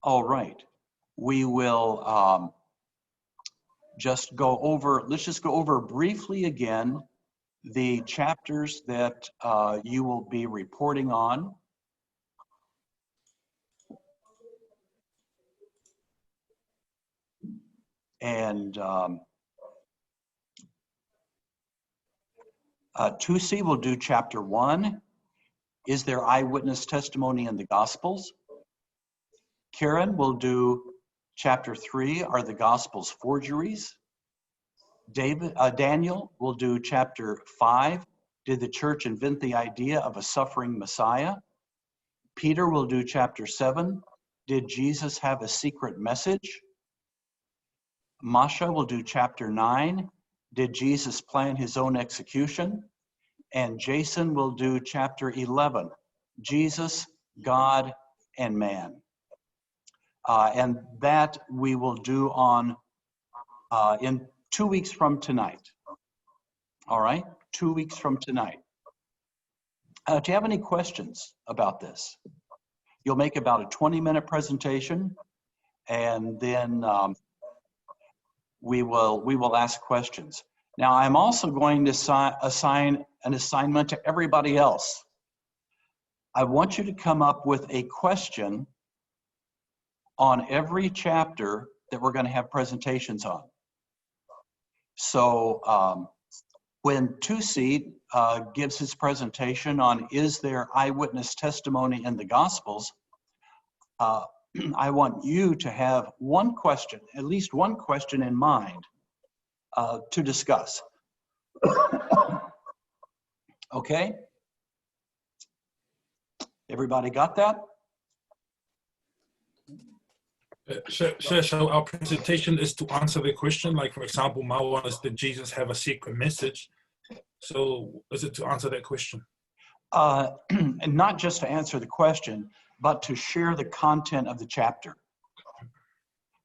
All right. We will let's just go over briefly again the chapters that you will be reporting on. And 2C will do chapter 1. Is there eyewitness testimony in the Gospels? Karen will do chapter 3. Are the Gospels forgeries? Daniel will do chapter 5. Did the church invent the idea of a suffering Messiah? Peter will do chapter 7. Did Jesus have a secret message? Masha will do chapter 9. Did Jesus plan his own execution? And Jason will do chapter 11. Jesus, God, and man. And that we will do on in 2 weeks from tonight. All right, 2 weeks from tonight. Do you have any questions about this? You'll make about a 20-minute presentation, and then we will ask questions. Now, I'm also going to assign an assignment to everybody else. I want you to come up with a question on every chapter that we're going to have presentations on. So when 2C gives his presentation on is there eyewitness testimony in the Gospels, I want you to have one question, at least one question in mind to discuss. Okay? Everybody got that? Sure. So our presentation is to answer the question. Like, for example, my one is, did Jesus have a secret message? So is it to answer that question? And not just to answer the question, but to share the content of the chapter.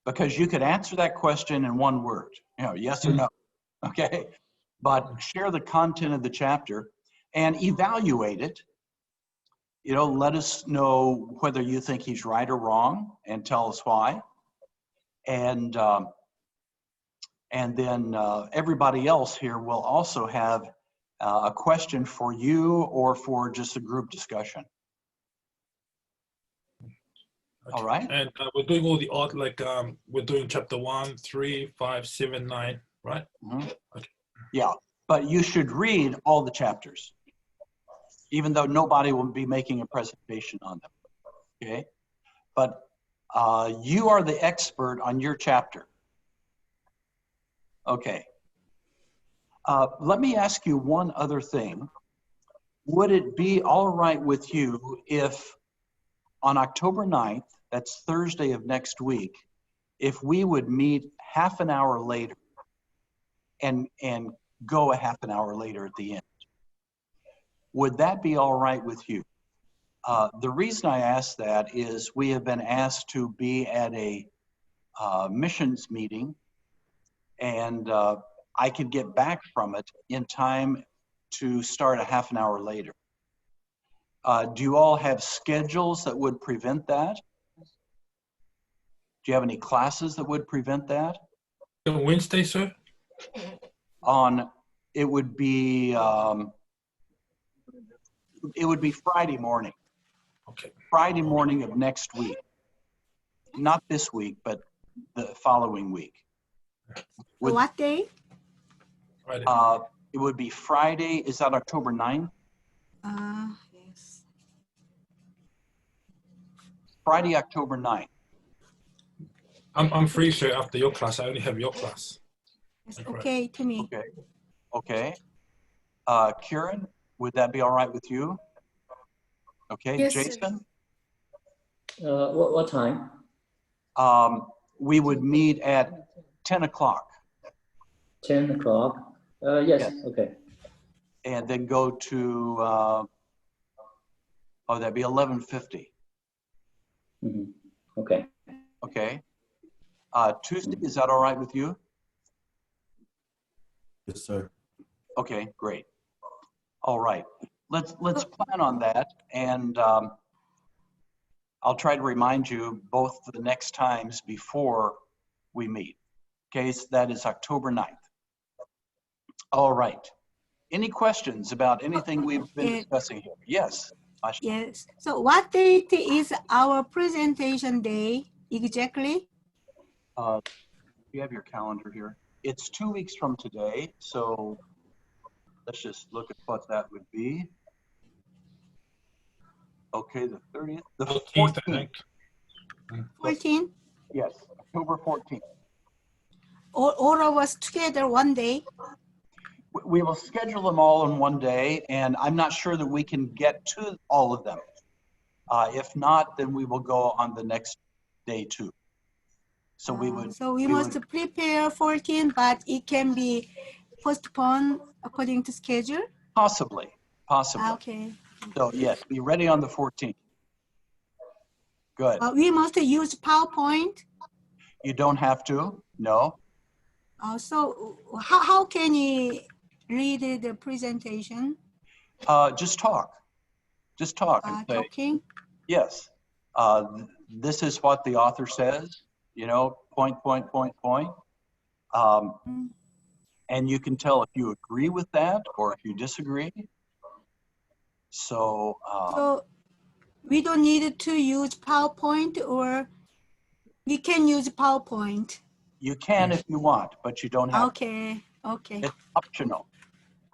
Because you could answer that question in one word, yes or no, okay? But share the content of the chapter and evaluate it. Let us know whether you think he's right or wrong and tell us why. And then everybody else here will also have a question for you or for just a group discussion. Okay. All right. And we're doing all the art, like we're doing chapter 1, 3, 5, 7, 9, right? Mm-hmm. Okay. Yeah, but you should read all the chapters, even though nobody will be making a presentation on them. Okay, but you are the expert on your chapter. Okay. Let me ask you one other thing. Would it be all right with you if on October 9th, that's Thursday of next week, if we would meet half an hour later and go a half an hour later at the end? Would that be all right with you? The reason I ask that is we have been asked to be at a missions meeting, and I could get back from it in time to start a half an hour later. Do you all have schedules that would prevent that? Do you have any classes that would prevent that? On Wednesday, sir? It would be Friday morning. Okay. Friday morning of next week. Not this week, but the following week. What day? Friday. It would be Friday. Is that October 9th? Yes. Friday, October 9th. I'm free, sir, after your class. I only have your class. It's okay to me. Okay. Okay. Kieran, would that be all right with you? Okay. Yes, Jason? What time? We would meet at 10 o'clock. 10 o'clock? Yes, okay. And then go to, that'd be 11:50. Mm-hmm. Okay. Okay. Tuesday, is that all right with you? Yes, sir. Okay, great. All right. Let's plan on that. And I'll try to remind you both the next times before we meet. Okay, so that is October 9th. All right. Any questions about anything we've been Yeah. discussing here? Yes. Asha. Yes. So what date is our presentation day exactly? You have your calendar here. It's 2 weeks from today, so let's just look at what that would be. Okay, the 30th, the 14th, I 14th. think. 14? Yes, October 14th. All of us together one day? We will schedule them all in one day, and I'm not sure that we can get to all of them. If not, then we will go on the next day too. So we would. So we must prepare 14, but it can be postponed according to schedule? Possibly. Okay. So yes, be ready on the 14th. Good. We must use PowerPoint. You don't have to, no. So how can you read the presentation? Just talk. Just talk and say, Talking? yes, this is what the author says, you know, point. And you can tell if you agree with that or if you disagree. So, So we don't need to use PowerPoint, or we can use PowerPoint? you can if you want, but you don't have to. Okay, okay. It's optional.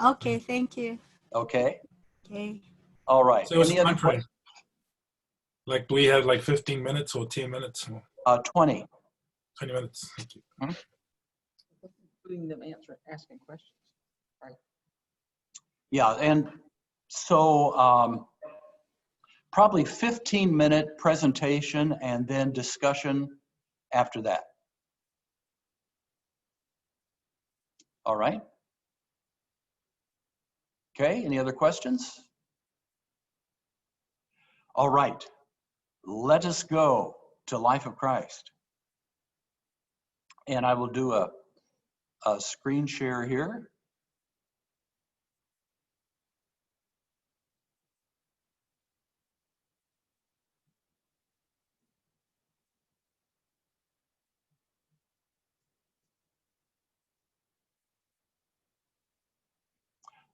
Okay, thank you. Okay. Okay. All right. So it's Any other time frame. questions? Like, do we have like 15 minutes or 10 minutes or 20. 20 minutes? Thank you. Including them asking questions. Yeah, and so probably 15-minute presentation and then discussion after that. All right. Okay, any other questions? All right, let us go to Life of Christ. And I will do a screen share here.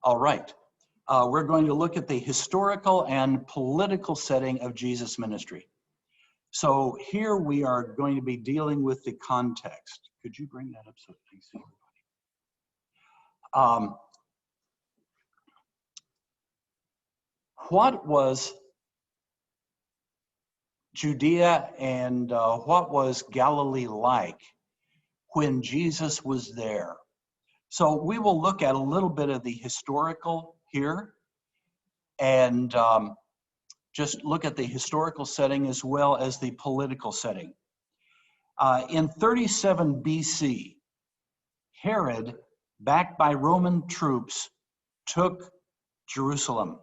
All right, we're going to look at the historical and political setting of Jesus' ministry. So here we are going to be dealing with the context. Could you bring that up so I can see everybody? What was Judea and what was Galilee like when Jesus was there? So we will look at a little bit of the historical here and just look at the historical setting as well as the political setting. In 37 BC, Herod, backed by Roman troops, took Jerusalem.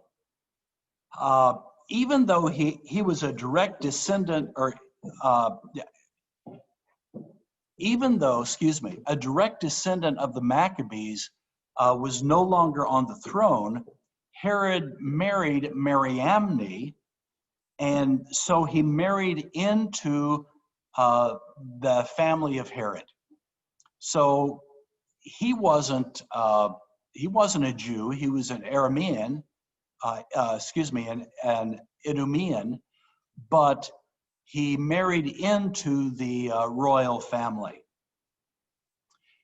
Even though he was a direct descendant, or even though, a direct descendant of the Maccabees was no longer on the throne, Herod married Mariamne, and so he married into the family of Herod. So he wasn't a Jew. He was an Aramean, an Idumean, but he married into the royal family.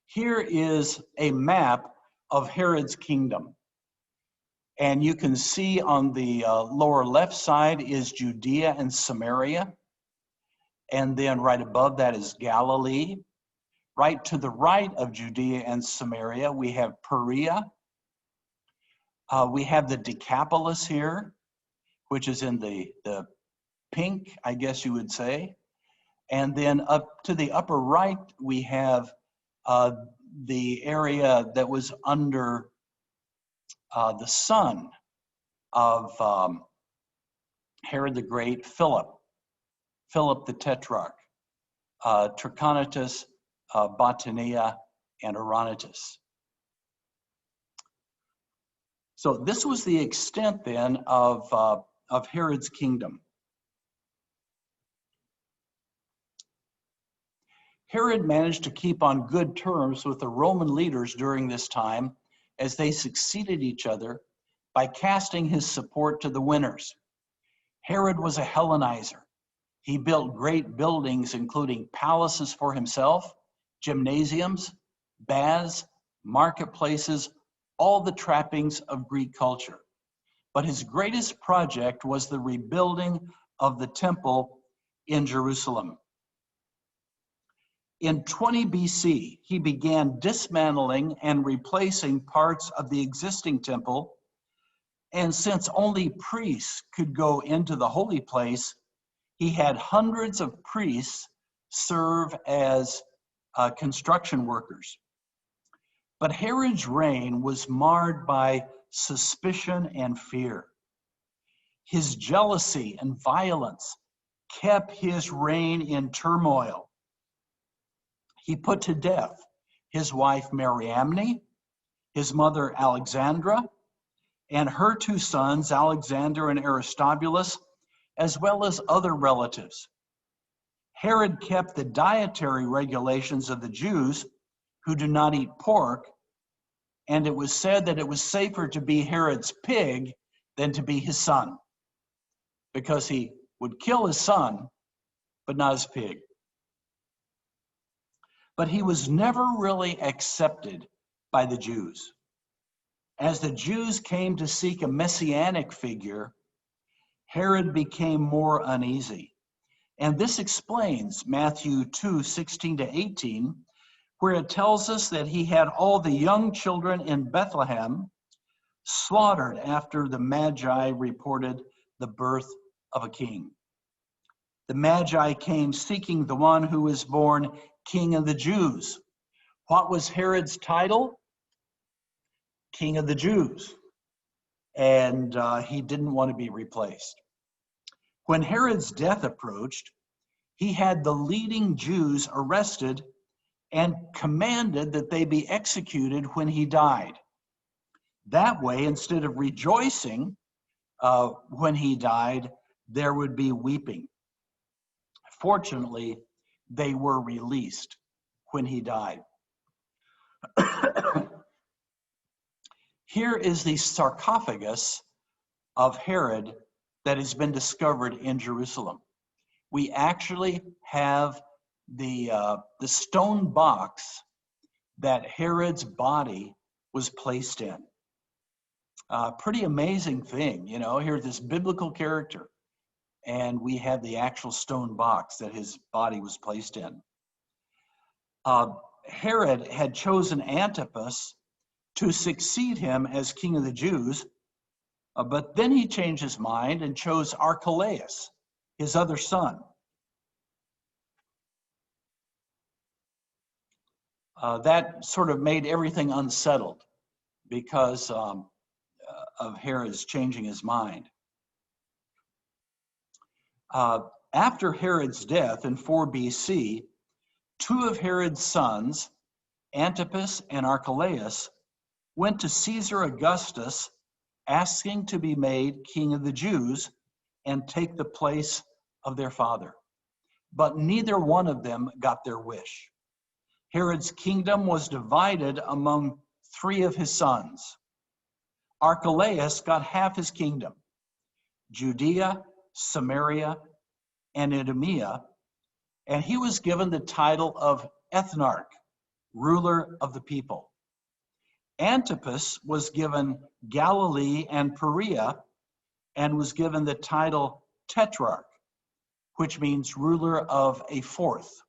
Here is a map of Herod's kingdom. And you can see on the lower left side is Judea and Samaria. And then right above that is Galilee. Right to the right of Judea and Samaria, we have Perea. We have the Decapolis here, which is in the pink, I guess you would say. And then up to the upper right, we have the area that was under the son of Herod the Great, Philip the Tetrarch, Trachonitis, Botania, and Oronotus. So this was the extent then of Herod's kingdom. Herod managed to keep on good terms with the Roman leaders during this time as they succeeded each other by casting his support to the winners. Herod was a Hellenizer. He built great buildings, including palaces for himself, gymnasiums, baths, marketplaces, all the trappings of Greek culture. But his greatest project was the rebuilding of the temple in Jerusalem. In 20 BC, he began dismantling and replacing parts of the existing temple. And since only priests could go into the holy place, he had hundreds of priests serve as construction workers. But Herod's reign was marred by suspicion and fear. His jealousy and violence kept his reign in turmoil. He put to death his wife Mariamne, his mother Alexandra, and her two sons, Alexander and Aristobulus, as well as other relatives. Herod kept the dietary regulations of the Jews who do not eat pork, and it was said that it was safer to be Herod's pig than to be his son, because he would kill his son, but not his pig. But he was never really accepted by the Jews. As the Jews came to seek a messianic figure, Herod became more uneasy. And this explains Matthew 2:16-18, where it tells us that he had all the young children in Bethlehem slaughtered after the Magi reported the birth of a king. The Magi came seeking the one who was born King of the Jews. What was Herod's title? King of the Jews. And he didn't want to be replaced. When Herod's death approached, he had the leading Jews arrested and commanded that they be executed when he died. That way, instead of rejoicing when he died, there would be weeping. Fortunately, they were released when he died. Here is the sarcophagus of Herod that has been discovered in Jerusalem. We actually have the stone box that Herod's body was placed in. Pretty amazing thing, you know, here's this biblical character, and we have the actual stone box that his body was placed in. Herod had chosen Antipas to succeed him as king of the Jews, but then he changed his mind and chose Archelaus, his other son. That sort of made everything unsettled because of Herod's changing his mind. After Herod's death in 4 BC, two of Herod's sons, Antipas and Archelaus, went to Caesar Augustus asking to be made king of the Jews and take the place of their father. But neither one of them got their wish. Herod's kingdom was divided among 3 of his sons. Archelaus got half his kingdom, Judea, Samaria, and Idumea, and he was given the title of ethnarch, ruler of the people. Antipas was given Galilee and Perea and was given the title tetrarch, which means ruler of a fourth.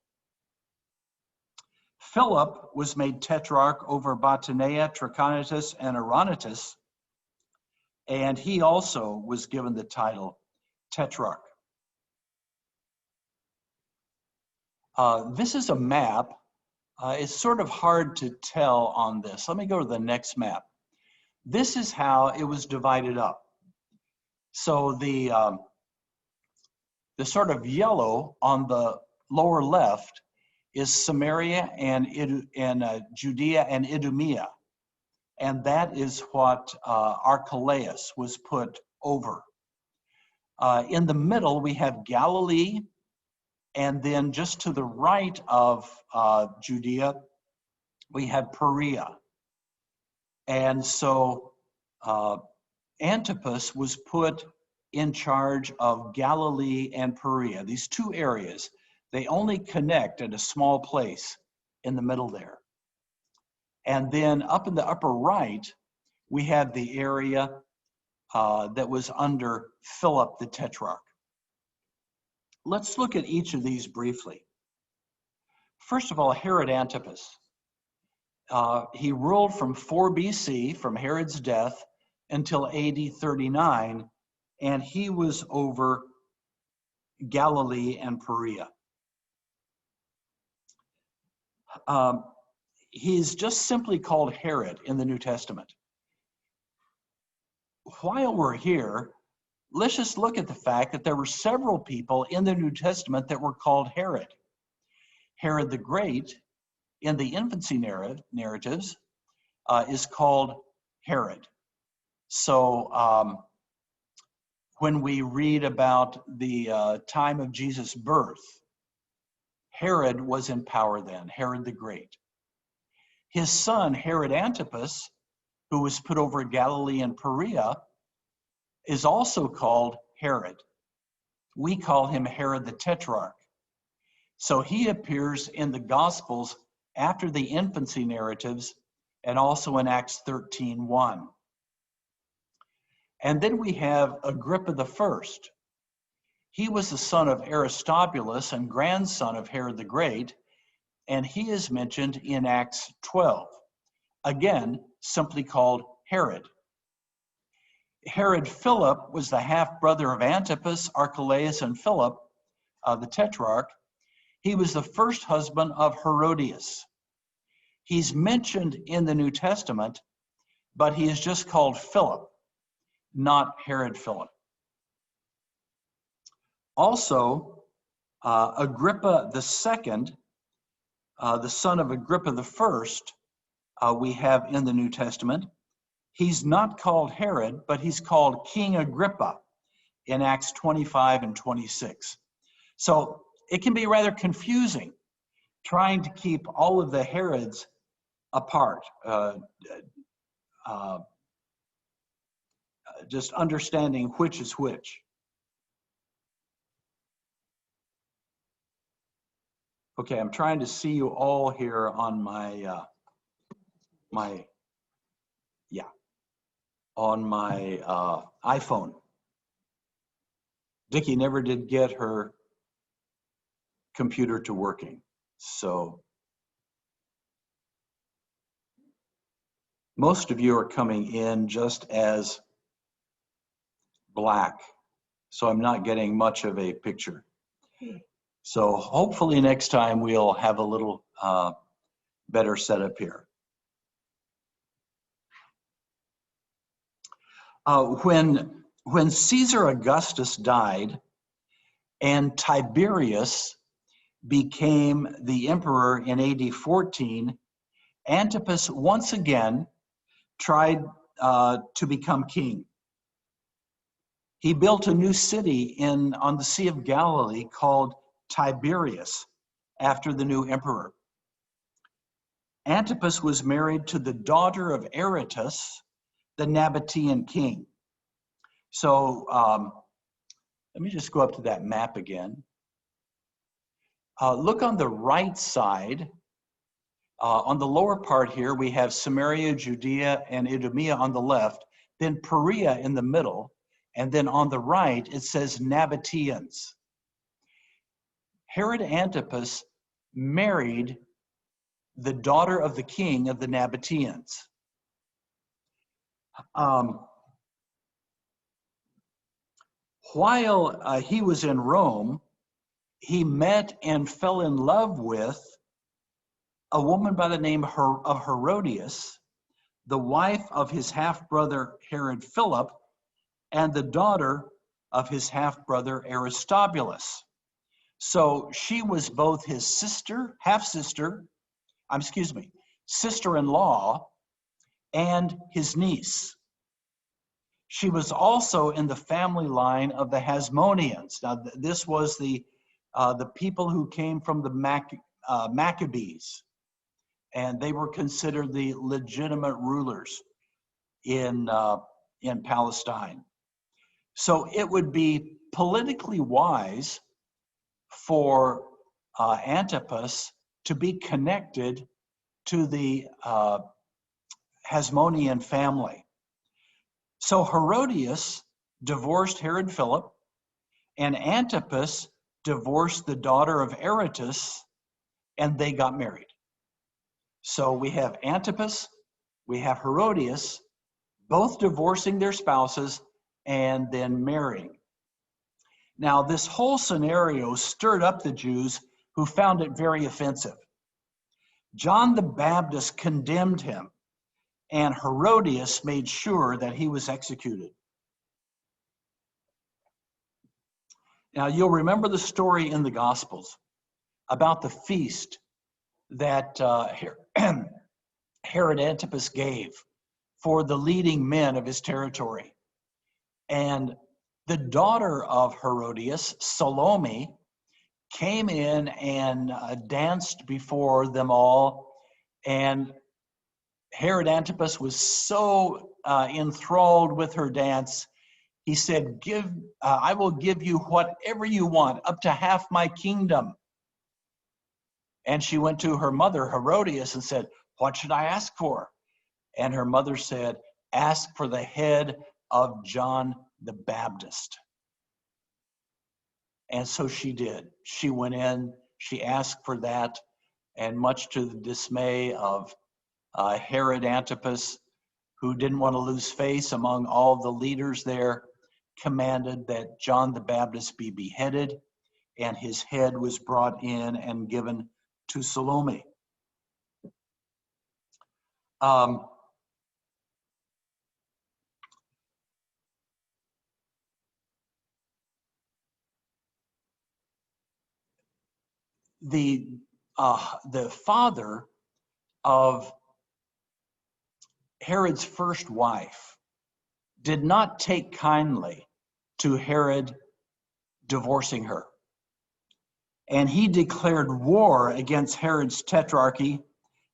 Philip was made tetrarch over Batanea, Trachonitis, and Oronotus, and he also was given the title tetrarch. This is a map. It's sort of hard to tell on this. Let me go to the next map. This is how it was divided up. So the sort of yellow on the lower left is Samaria and Judea and Idumea. And that is what Archelaus was put over. In the middle, we have Galilee, And then just to the right of Judea, we had Perea. And so Antipas was put in charge of Galilee and Perea. These two areas, they only connect at a small place in the middle there. And then up in the upper right, we have the area that was under Philip the Tetrarch. Let's look at each of these briefly. First of all, Herod Antipas. He ruled from 4 BC, from Herod's death, until AD 39, and he was over Galilee and Perea. He's just simply called Herod in the New Testament. While we're here, let's just look at the fact that there were several people in the New Testament that were called Herod. Herod the Great, in the infancy narratives, is called Herod. So when we read about the time of Jesus' birth, Herod was in power then, Herod the Great. His son, Herod Antipas, who was put over Galilee and Perea, is also called Herod. We call him Herod the Tetrarch. So he appears in the Gospels after the infancy narratives and also in Acts 13:1. And then we have Agrippa the First. He was the son of Aristobulus and grandson of Herod the Great, and he is mentioned in Acts 12. Again, simply called Herod. Herod Philip was the half-brother of Antipas, Archelaus, and Philip, the Tetrarch. He was the first husband of Herodias. He's mentioned in the New Testament, but he is just called Philip, not Herod Philip. Also, Agrippa II, the son of Agrippa I, we have in the New Testament. He's not called Herod, but he's called King Agrippa in Acts 25 and 26. So it can be rather confusing trying to keep all of the Herods apart. Just understanding which is which. Okay, I'm trying to see you all here on my iPhone. Dickie never did get her computer to working, so most of you are coming in just as black, so I'm not getting much of a picture. So hopefully next time we'll have a little better setup here. When Caesar Augustus died and Tiberius became the emperor in AD 14, Antipas once again tried to become king. He built a new city on the Sea of Galilee called Tiberias after the new emperor. Antipas was married to the daughter of Aretas, the Nabatean king. So let me just go up to that map again. Look on the right side. On the lower part here, we have Samaria, Judea, and Idumea on the left, then Perea in the middle, and then on the right, it says Nabateans. Herod Antipas married the daughter of the king of the Nabateans. While he was in Rome, he met and fell in love with a woman by the name of Herodias, the wife of his half-brother Herod Philip, and the daughter of his half-brother Aristobulus. So she was both his sister, sister-in-law, and his niece. She was also in the family line of the Hasmoneans. Now, this was the the people who came from the Maccabees, and they were considered the legitimate rulers in Palestine. So it would be politically wise for Antipas to be connected to the Hasmonean family. So Herodias divorced Herod Philip, and Antipas divorced the daughter of Aretas, and they got married. So we have Antipas, we have Herodias, both divorcing their spouses and then marrying. Now, this whole scenario stirred up the Jews, who found it very offensive. John the Baptist condemned him, and Herodias made sure that he was executed. Now, you'll remember the story in the Gospels about the feast that Herod Antipas gave for the leading men of his territory. And the daughter of Herodias, Salome, came in and danced before them all. And Herod Antipas was so enthralled with her dance, he said, I will give you whatever you want, up to half my kingdom. And she went to her mother, Herodias, and said, what should I ask for? And her mother said, ask for the head of John the Baptist. And so she did. She went in, she asked for that, and much to the dismay of Herod Antipas, who didn't want to lose face among all the leaders there, commanded that John the Baptist be beheaded, and his head was brought in and given to Salome. The father of Herod's first wife did not take kindly to Herod divorcing her. And he declared war against Herod's tetrarchy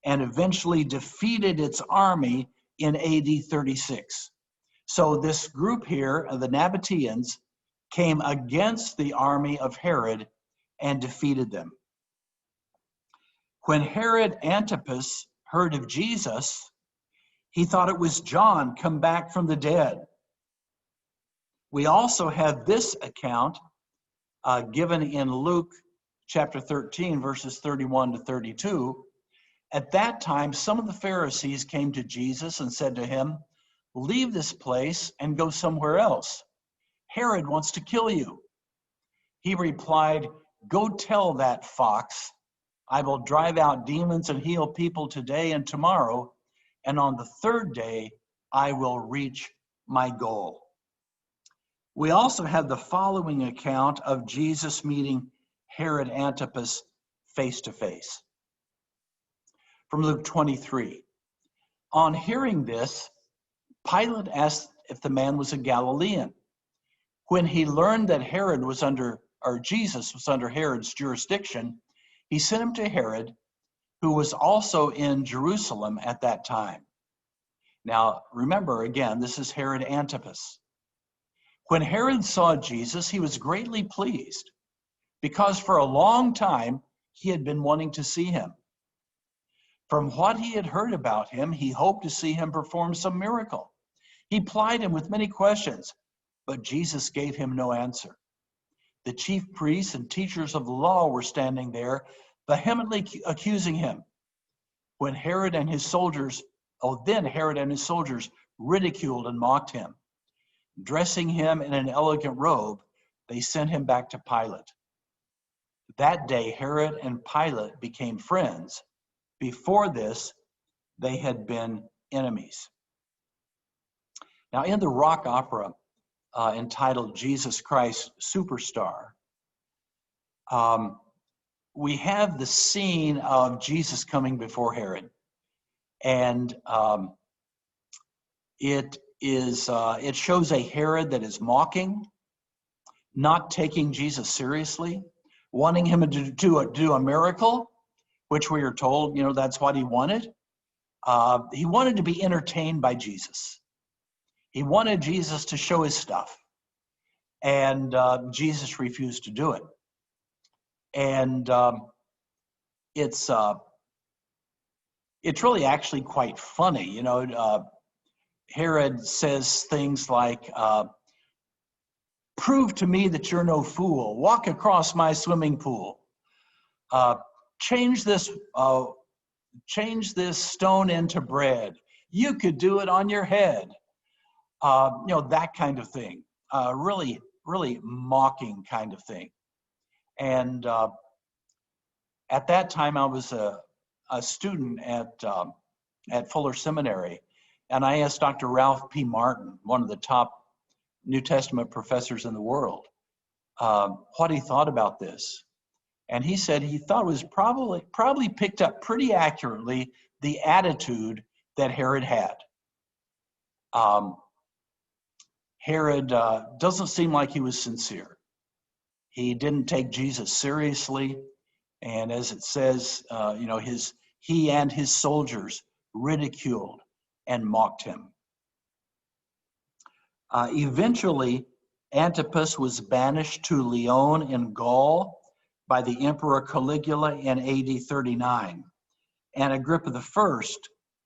and eventually defeated its army in AD 36. So this group here, the Nabateans, came against the army of Herod and defeated them. When Herod Antipas heard of Jesus, he thought it was John come back from the dead. We also have this account given in Luke chapter 13, verses 31 to 32. At that time, some of the Pharisees came to Jesus and said to him, leave this place and go somewhere else. Herod wants to kill you. He replied, go tell that fox, I will drive out demons and heal people today and tomorrow, and on the third day, I will reach my goal. We also have the following account of Jesus meeting Herod Antipas face to face. From Luke 23. On hearing this, Pilate asked if the man was a Galilean. When he learned that Jesus was under Herod's jurisdiction, he sent him to Herod, who was also in Jerusalem at that time. Now, remember, again, this is Herod Antipas. When Herod saw Jesus, he was greatly pleased, because for a long time he had been wanting to see him. From what he had heard about him, he hoped to see him perform some miracle. He plied him with many questions, but Jesus gave him no answer. The chief priests and teachers of the law were standing there, vehemently accusing him. Then Herod and his soldiers ridiculed and mocked him. Dressing him in an elegant robe, they sent him back to Pilate. That day, Herod and Pilate became friends. Before this, they had been enemies. Now, in the rock opera entitled Jesus Christ Superstar, we have the scene of Jesus coming before Herod. And it shows a Herod that is mocking, not taking Jesus seriously, wanting him to do a miracle, which we are told, that's what he wanted. He wanted to be entertained by Jesus. He wanted Jesus to show his stuff. And Jesus refused to do it. And it's really actually quite funny. Herod says things like, prove to me that you're no fool. Walk across my swimming pool. Change this stone into bread. You could do it on your head. That kind of thing. Really, really mocking kind of thing. And at that time, I was a student at Fuller Seminary, and I asked Dr. Ralph P. Martin, one of the top New Testament professors in the world, what he thought about this. And he said he thought it was probably picked up pretty accurately the attitude that Herod had. Herod doesn't seem like he was sincere. He didn't take Jesus seriously. And as it says, he and his soldiers ridiculed and mocked him. Eventually, Antipas was banished to Lyon in Gaul by the Emperor Caligula in AD 39. And Agrippa I,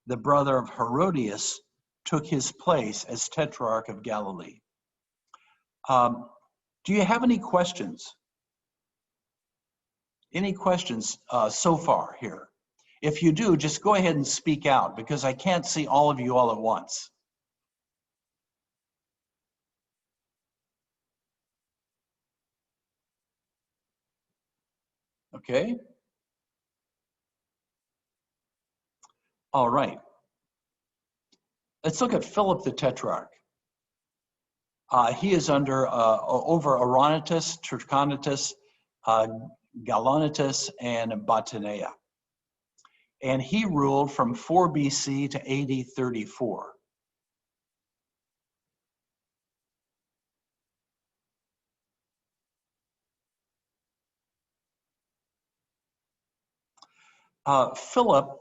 the brother of Herodias, took his place as Tetrarch of Galilee. Do you have any questions? Any questions so far here? If you do, just go ahead and speak out, because I can't see all of you all at once. Okay. All right. Let's look at Philip the Tetrarch. He is over Oronotus, Trachonitis, Gaulonitis, and Botania. And he ruled from 4 BC to AD 34. Philip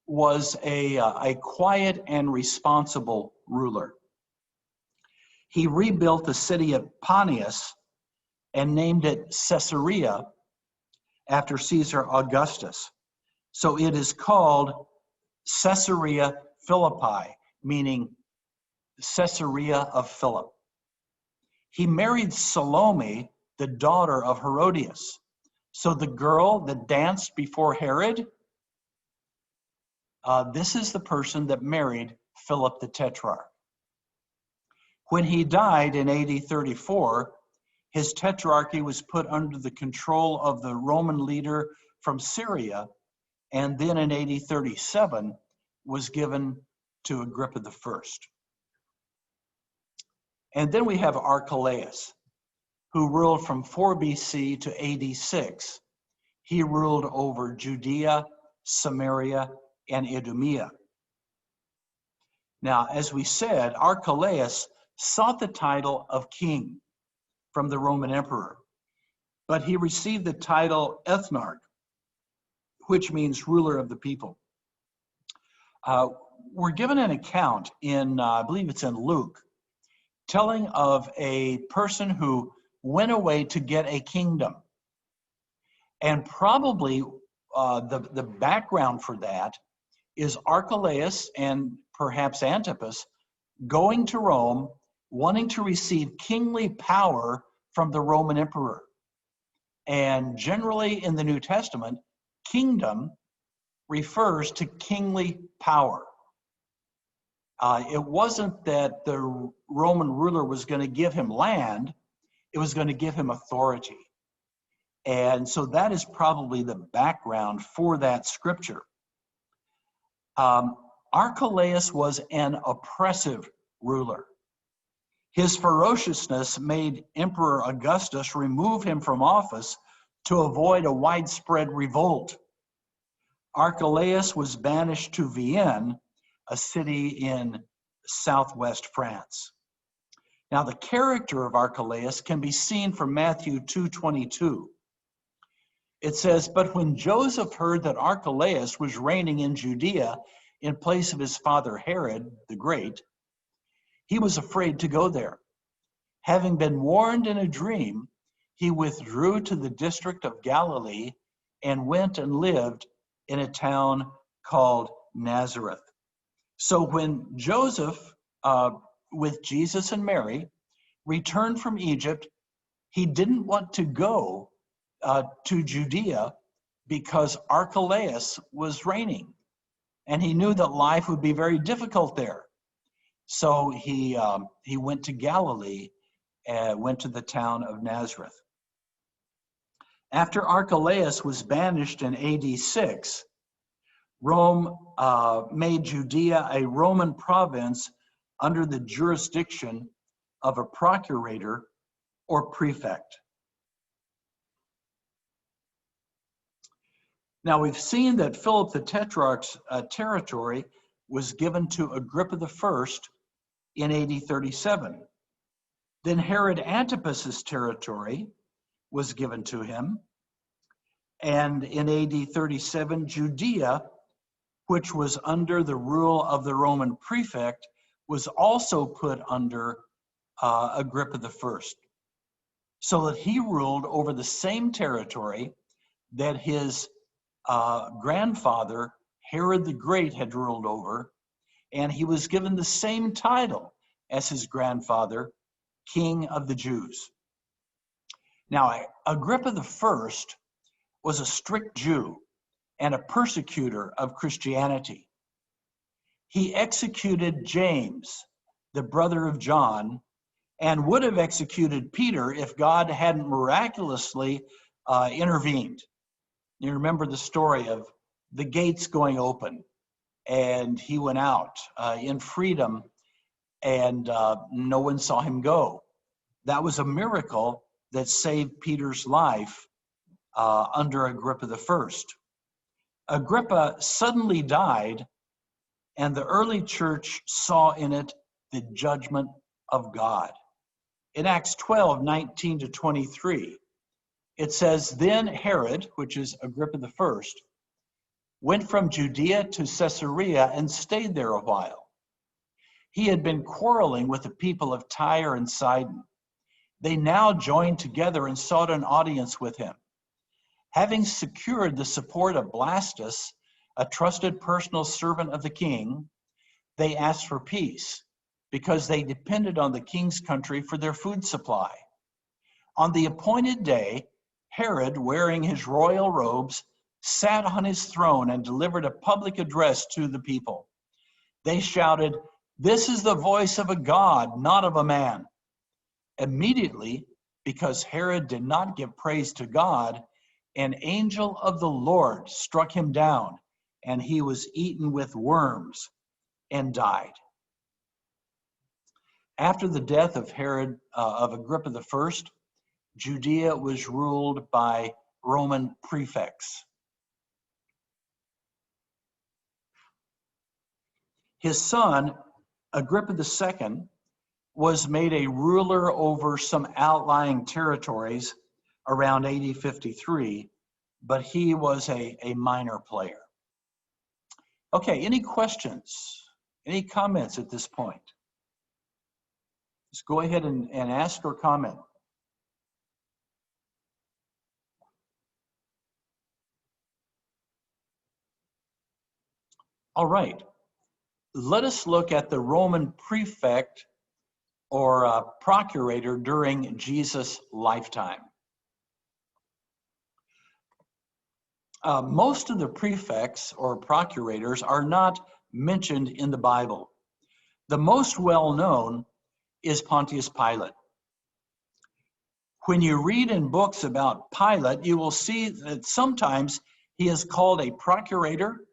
was a quiet and responsible ruler. He rebuilt the city of Panias and named it Caesarea after Caesar Augustus. So it is called Caesarea Philippi, meaning Caesarea of Philip. He married Salome, the daughter of Herodias. So the girl that danced before Herod, this is the person that married Philip the Tetrarch. When he died in AD 34, his tetrarchy was put under the control of the Roman leader from Syria, and then in AD 37 was given to Agrippa I. And then we have Archelaus, who ruled from 4 BC to AD 6. He ruled over Judea, Samaria, and Idumea. Now, as we said, Archelaus sought the title of king from the Roman emperor, but he received the title ethnarch, which means ruler of the people. We're given an account in, I believe it's in Luke, telling of a person who went away to get a kingdom. And probably the background for that is Archelaus and perhaps Antipas going to Rome, wanting to receive kingly power from the Roman emperor. And generally in the New Testament, kingdom refers to kingly power. It wasn't that the Roman ruler was going to give him land, it was going to give him authority. And so that is probably the background for that scripture. Archelaus was an oppressive ruler. His ferociousness made Emperor Augustus remove him from office to avoid a widespread revolt. Archelaus was banished to Vienne, a city in southwest France. Now, the character of Archelaus can be seen from Matthew 2:22. It says, "But when Joseph heard that Archelaus was reigning in Judea in place of his father Herod the Great, he was afraid to go there. Having been warned in a dream, he withdrew to the district of Galilee and went and lived in a town called Nazareth." So when Joseph, with Jesus and Mary, returned from Egypt, he didn't want to go to Judea because Archelaus was reigning, and he knew that life would be very difficult there. So he went to Galilee and went to the town of Nazareth. After Archelaus was banished in AD 6, Rome made Judea a Roman province under the jurisdiction of a procurator or prefect. Now we've seen that Philip the Tetrarch's territory was given to Agrippa I in AD 37. Then Herod Antipas's territory was given to him. And in AD 37, Judea, which was under the rule of the Roman prefect, was also put under Agrippa I, so that he ruled over the same territory that his grandfather, Herod the Great, had ruled over, and he was given the same title as his grandfather, King of the Jews. Now, Agrippa I was a strict Jew and a persecutor of Christianity. He executed James, the brother of John, and would have executed Peter if God hadn't miraculously intervened. You remember the story of the gates going open, and he went out in freedom, and no one saw him go. That was a miracle that saved Peter's life under Agrippa I. Agrippa suddenly died, and the early church saw in it the judgment of God. In Acts 12, 19 to 23, it says, "Then Herod," which is Agrippa I, "went from Judea to Caesarea and stayed there a while. He had been quarreling with the people of Tyre and Sidon. They now joined together and sought an audience with him. Having secured the support of Blastus, a trusted personal servant of the king, they asked for peace because they depended on the king's country for their food supply. On the appointed day, Herod, wearing his royal robes, sat on his throne and delivered a public address to the people. They shouted, 'This is the voice of a God, not of a man.' Immediately, because Herod did not give praise to God, an angel of the Lord struck him down, and he was eaten with worms and died." After the death of Herod, of Agrippa I, Judea was ruled by Roman prefects. His son, Agrippa II, was made a ruler over some outlying territories around AD 53, but he was a minor player. Okay, any questions? Any comments at this point? Just go ahead and ask or comment. All right, let us look at the Roman prefect or procurator during Jesus' lifetime. Most of the prefects or procurators are not mentioned in the Bible. The most well-known is Pontius Pilate. When you read in books about Pilate, you will see that sometimes he is called a procurator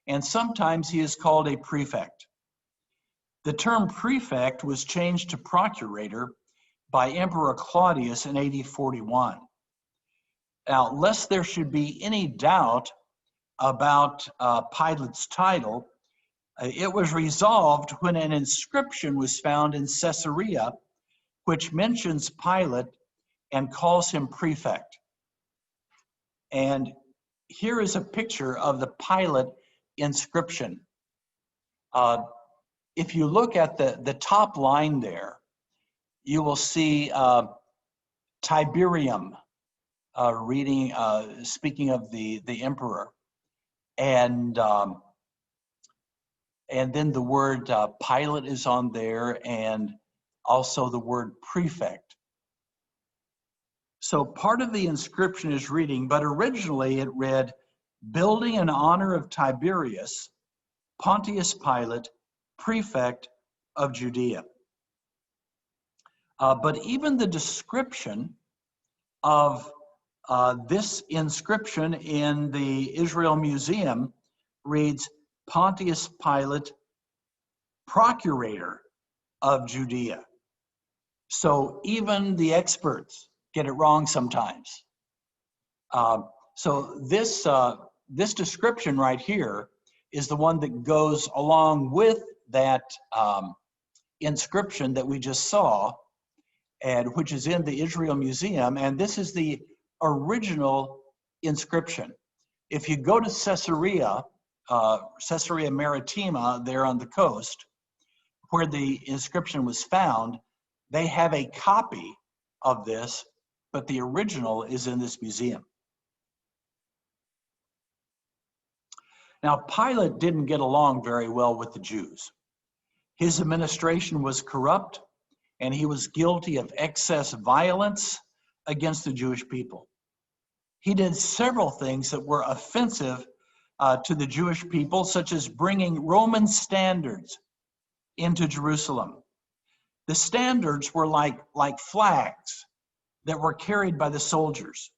and sometimes he is called a prefect. The term prefect was changed to procurator by Emperor Claudius in AD 41. Now, lest there should be any doubt about Pilate's title, it was resolved when an inscription was found in Caesarea, which mentions Pilate and calls him prefect. And here is a picture of the Pilate inscription. If you look at the top line there, you will see Tiberium, speaking of the emperor, and then the word Pilate is on there, and also the word prefect. So part of the inscription is reading, but originally it read, "Building in honor of Tiberius, Pontius Pilate, prefect of Judea." But even the description of this inscription in the Israel Museum reads, "Pontius Pilate, procurator of Judea." So even the experts get it wrong sometimes. So this description right here is the one that goes along with that inscription that we just saw, and which is in the Israel Museum, and this is the original inscription. If you go to Caesarea Maritima, there on the coast, where the inscription was found, they have a copy of this, but the original is in this museum. Now, Pilate didn't get along very well with the Jews. His administration was corrupt, and he was guilty of excess violence against the Jewish people. He did several things that were offensive to the Jewish people, such as bringing Roman standards into Jerusalem. The standards were like flags that were carried by the soldiers.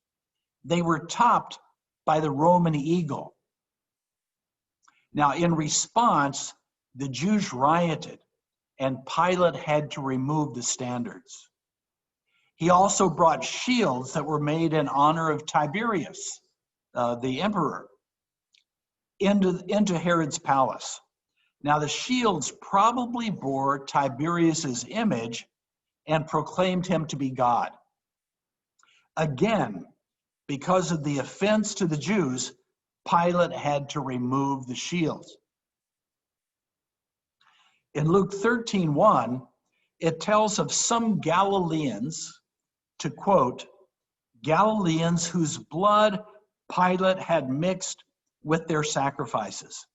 They were topped by the Roman eagle. Now, in response, the Jews rioted, and Pilate had to remove the standards. He also brought shields that were made in honor of Tiberius, the emperor, into Herod's palace. Now, the shields probably bore Tiberius's image and proclaimed him to be God. Again, because of the offense to the Jews, Pilate had to remove the shields. In Luke 13:1, it tells of some Galileans, to quote, "Galileans whose blood Pilate had mixed with their sacrifices."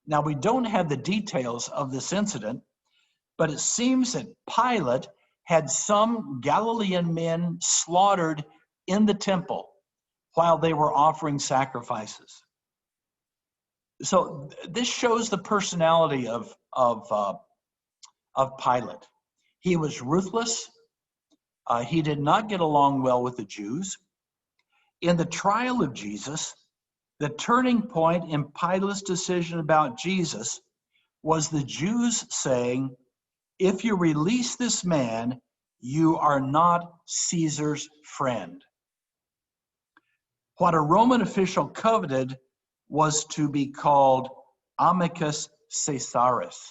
Now, we don't have the details of this incident, but it seems that Pilate had some Galilean men slaughtered in the temple while they were offering sacrifices. So this shows the personality of Pilate. He was ruthless. He did not get along well with the Jews. In the trial of Jesus, the turning point in Pilate's decision about Jesus was the Jews saying, "If you release this man, you are not Caesar's friend." What a Roman official coveted was to be called amicus Caesaris,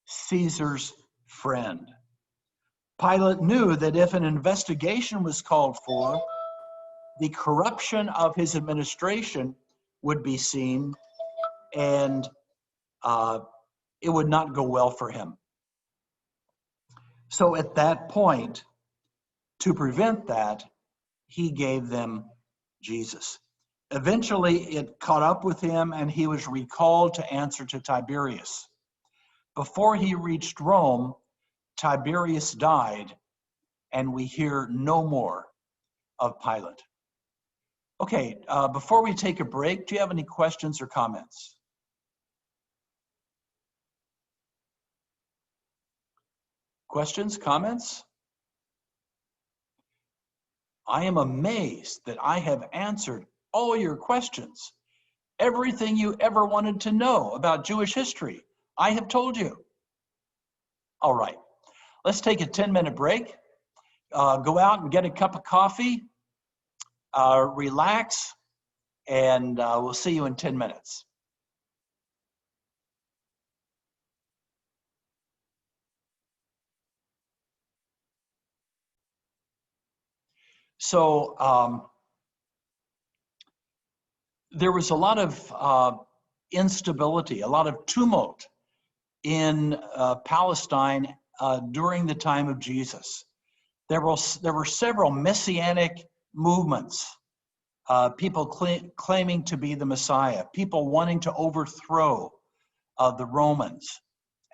Caesar's friend. Pilate knew that if an investigation was called for, the corruption of his administration would be seen, and it would not go well for him. So at that point, to prevent that, he gave them Jesus. Eventually, it caught up with him, and he was recalled to answer to Tiberius. Before he reached Rome, Tiberius died, and we hear no more of Pilate. Okay, before we take a break, do you have any questions or comments? Questions, comments? I am amazed that I have answered all your questions. Everything you ever wanted to know about Jewish history, I have told you. All right, let's take a 10-minute break. Go out and get a cup of coffee, relax, and we'll see you in 10 minutes. So there was a lot of instability, a lot of tumult in Palestine during the time of Jesus. There were several messianic movements, people claiming to be the Messiah, people wanting to overthrow the Romans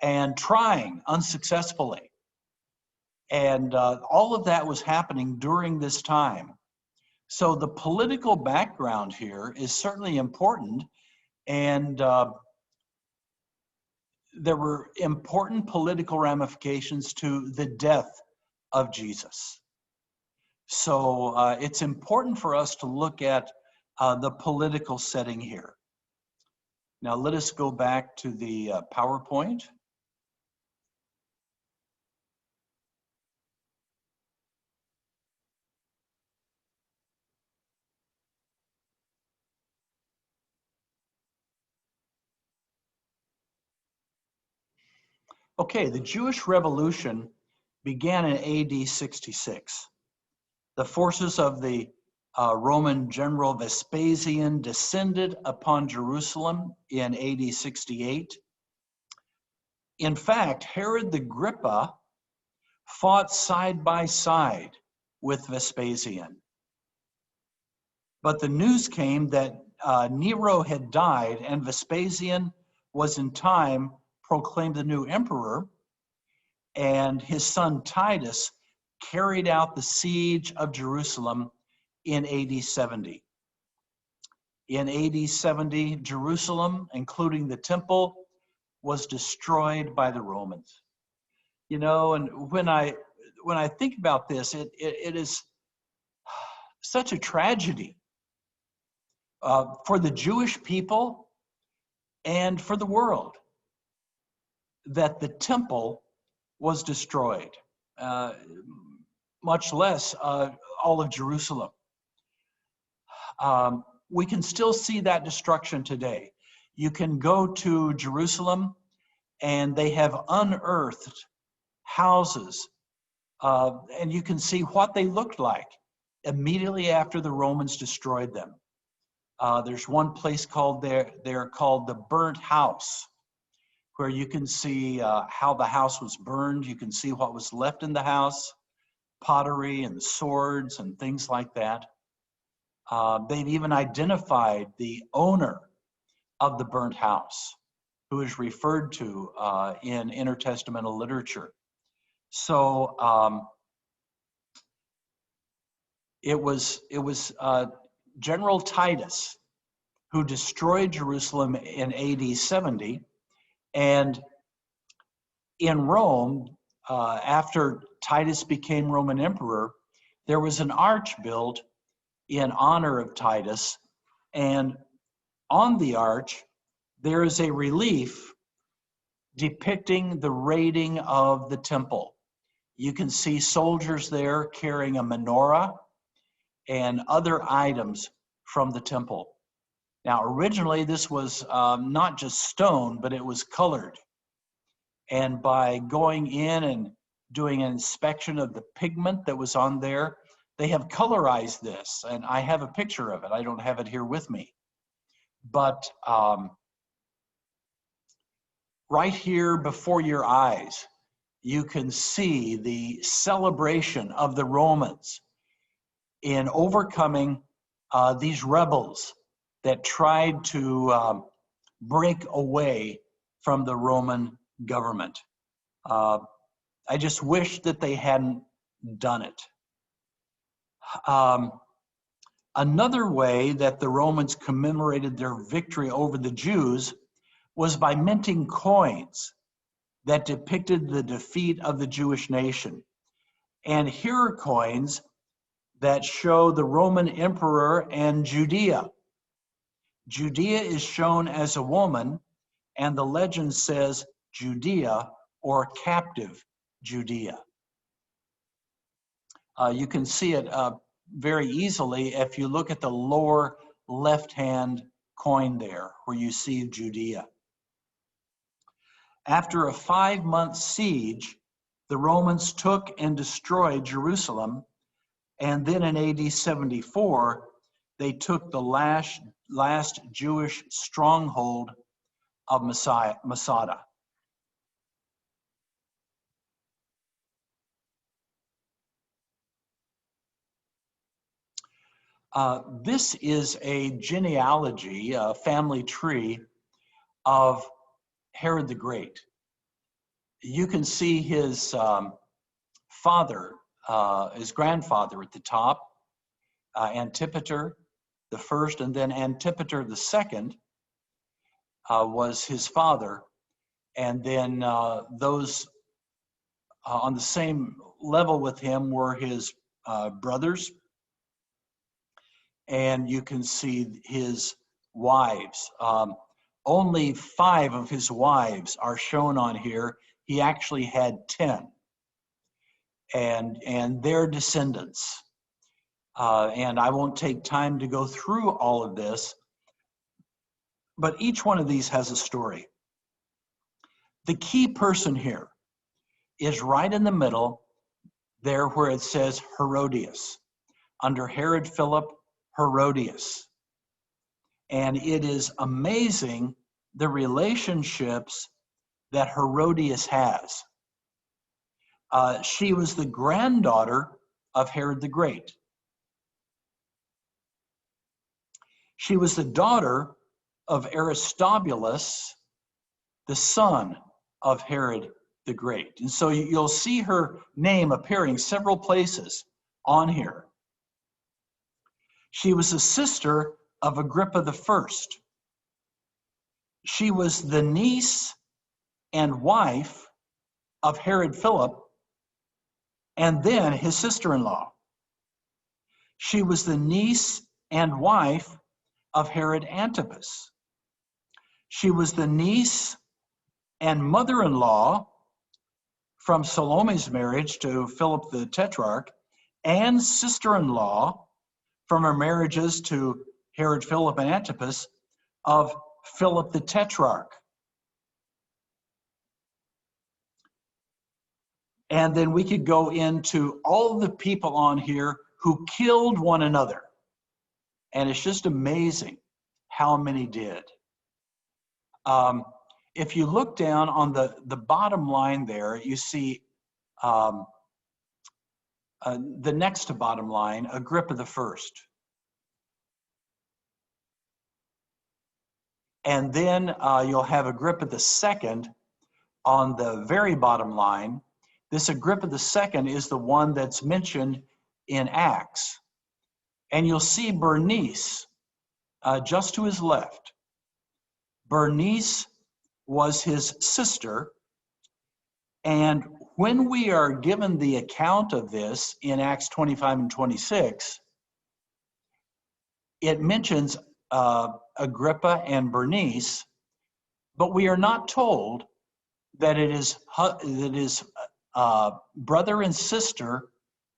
and trying unsuccessfully. And all of that was happening during this time. So the political background here is certainly important, and there were important political ramifications to the death of Jesus. So it's important for us to look at the political setting here. Now let us go back to the PowerPoint. Okay, the Jewish Revolution began in AD 66. The forces of the Roman general Vespasian descended upon Jerusalem in AD 68. In fact, Herod Agrippa fought side by side with Vespasian. But the news came that Nero had died and Vespasian was in time proclaimed the new emperor, and his son Titus carried out the siege of Jerusalem in AD 70. In AD 70, Jerusalem, including the temple, was destroyed by the Romans. You know, and when I think about this, it is such a tragedy for the Jewish people and for the world that the temple was destroyed, much less all of Jerusalem. We can still see that destruction today. You can go to Jerusalem and they have unearthed houses, and you can see what they looked like immediately after the Romans destroyed them. There's one place called called the Burnt House, where you can see how the house was burned. You can see what was left in the house, pottery and swords and things like that. They've even identified the owner of the burnt house, who is referred to in intertestamental literature. So it was General Titus who destroyed Jerusalem in AD 70. And in Rome, after Titus became Roman emperor, there was an arch built in honor of Titus. And on the arch, there is a relief depicting the raiding of the temple. You can see soldiers there carrying a menorah and other items from the temple. Now, originally, this was not just stone, but it was colored. And by going in and doing an inspection of the pigment that was on there, they have colorized this. And I have a picture of it. I don't have it here with me. But right here before your eyes, you can see the celebration of the Romans in overcoming these rebels that tried to break away from the Roman government. I just wish that they hadn't done it. Another way that the Romans commemorated their victory over the Jews was by minting coins that depicted the defeat of the Jewish nation. And here are coins that show the Roman emperor and Judea. Judea is shown as a woman, and the legend says Judea, or captive Judea. You can see it very easily if you look at the lower left-hand coin there, where you see Judea. After a 5-month siege, the Romans took and destroyed Jerusalem, and then in AD 74, they took the last Jewish stronghold of Masada. This is a genealogy, a family tree of Herod the Great. You can see his father, his grandfather at the top, Antipater the first, and then Antipater the second was his father. And then those on the same level with him were his brothers. And you can see his wives. Only 5 of his wives are shown on here. He actually had 10. And their descendants. And I won't take time to go through all of this, but each one of these has a story. The key person here is right in the middle, there where it says Herodias. Under Herod Philip, Herodias. And it is amazing the relationships that Herodias has. She was the granddaughter of Herod the Great. She was the daughter of Aristobulus, the son of Herod the Great. And so you'll see her name appearing several places on here. She was a sister of Agrippa the First. She was the niece and wife of Herod Philip, and then his sister-in-law. She was the niece and wife of Herod Antipas. She was the niece and mother-in-law from Salome's marriage to Philip the Tetrarch, and sister-in-law from her marriages to Herod Philip and Antipas of Philip the Tetrarch. And then we could go into all the people on here who killed one another. And it's just amazing how many did. If you look down on the bottom line there, you see the next to bottom line, Agrippa the First. And then you'll have Agrippa the Second on the very bottom line. This Agrippa the Second is the one that's mentioned in Acts. And you'll see Bernice just to his left. Bernice was his sister. And when we are given the account of this in Acts 25 and 26, it mentions Agrippa and Bernice, but we are not told that it is brother and sister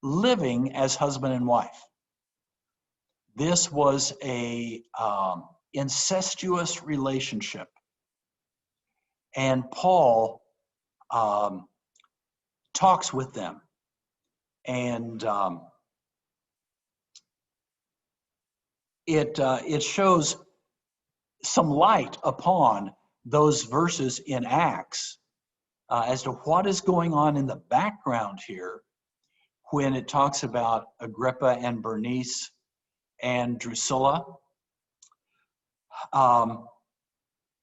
living as husband and wife. This was a incestuous relationship. And Paul talks with them. And it shows some light upon those verses in Acts as to what is going on in the background here when it talks about Agrippa and Bernice and Drusilla.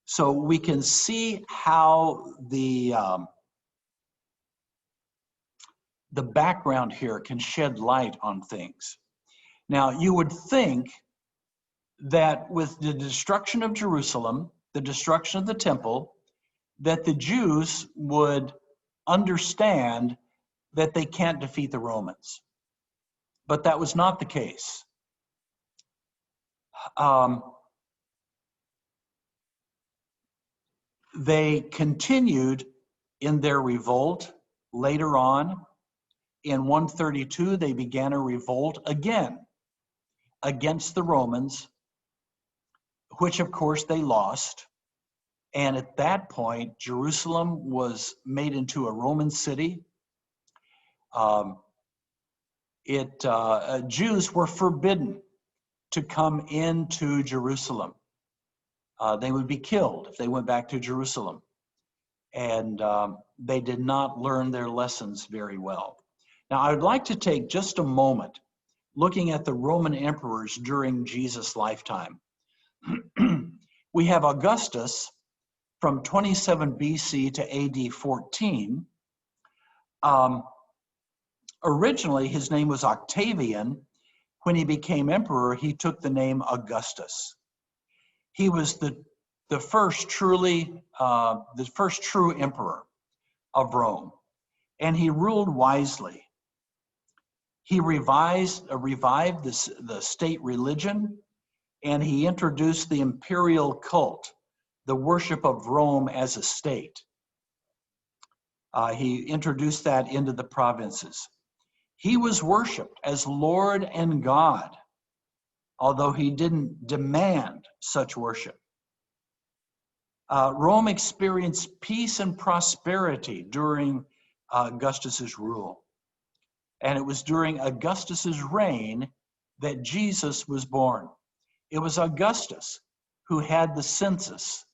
So we can see how the background here can shed light on things. Now, you would think that with the destruction of Jerusalem, the destruction of the temple, that the Jews would understand that they can't defeat the Romans. But that was not the case. They continued in their revolt later on. In 132, they began a revolt again against the Romans, which of course they lost. And at that point, Jerusalem was made into a Roman city. Jews were forbidden to come into Jerusalem. They would be killed if they went back to Jerusalem. And they did not learn their lessons very well. Now, I would like to take just a moment looking at the Roman emperors during Jesus' lifetime. We have Augustus from 27 BC to AD 14. Originally, his name was Octavian. When he became emperor, he took the name Augustus. He was the first true emperor of Rome, and he ruled wisely. He revived the state religion, and he introduced the imperial cult, the worship of Rome as a state. He introduced that into the provinces. He was worshipped as Lord and God, although he didn't demand such worship. Rome experienced peace and prosperity during Augustus's rule. And it was during Augustus's reign that Jesus was born. It was Augustus who had the census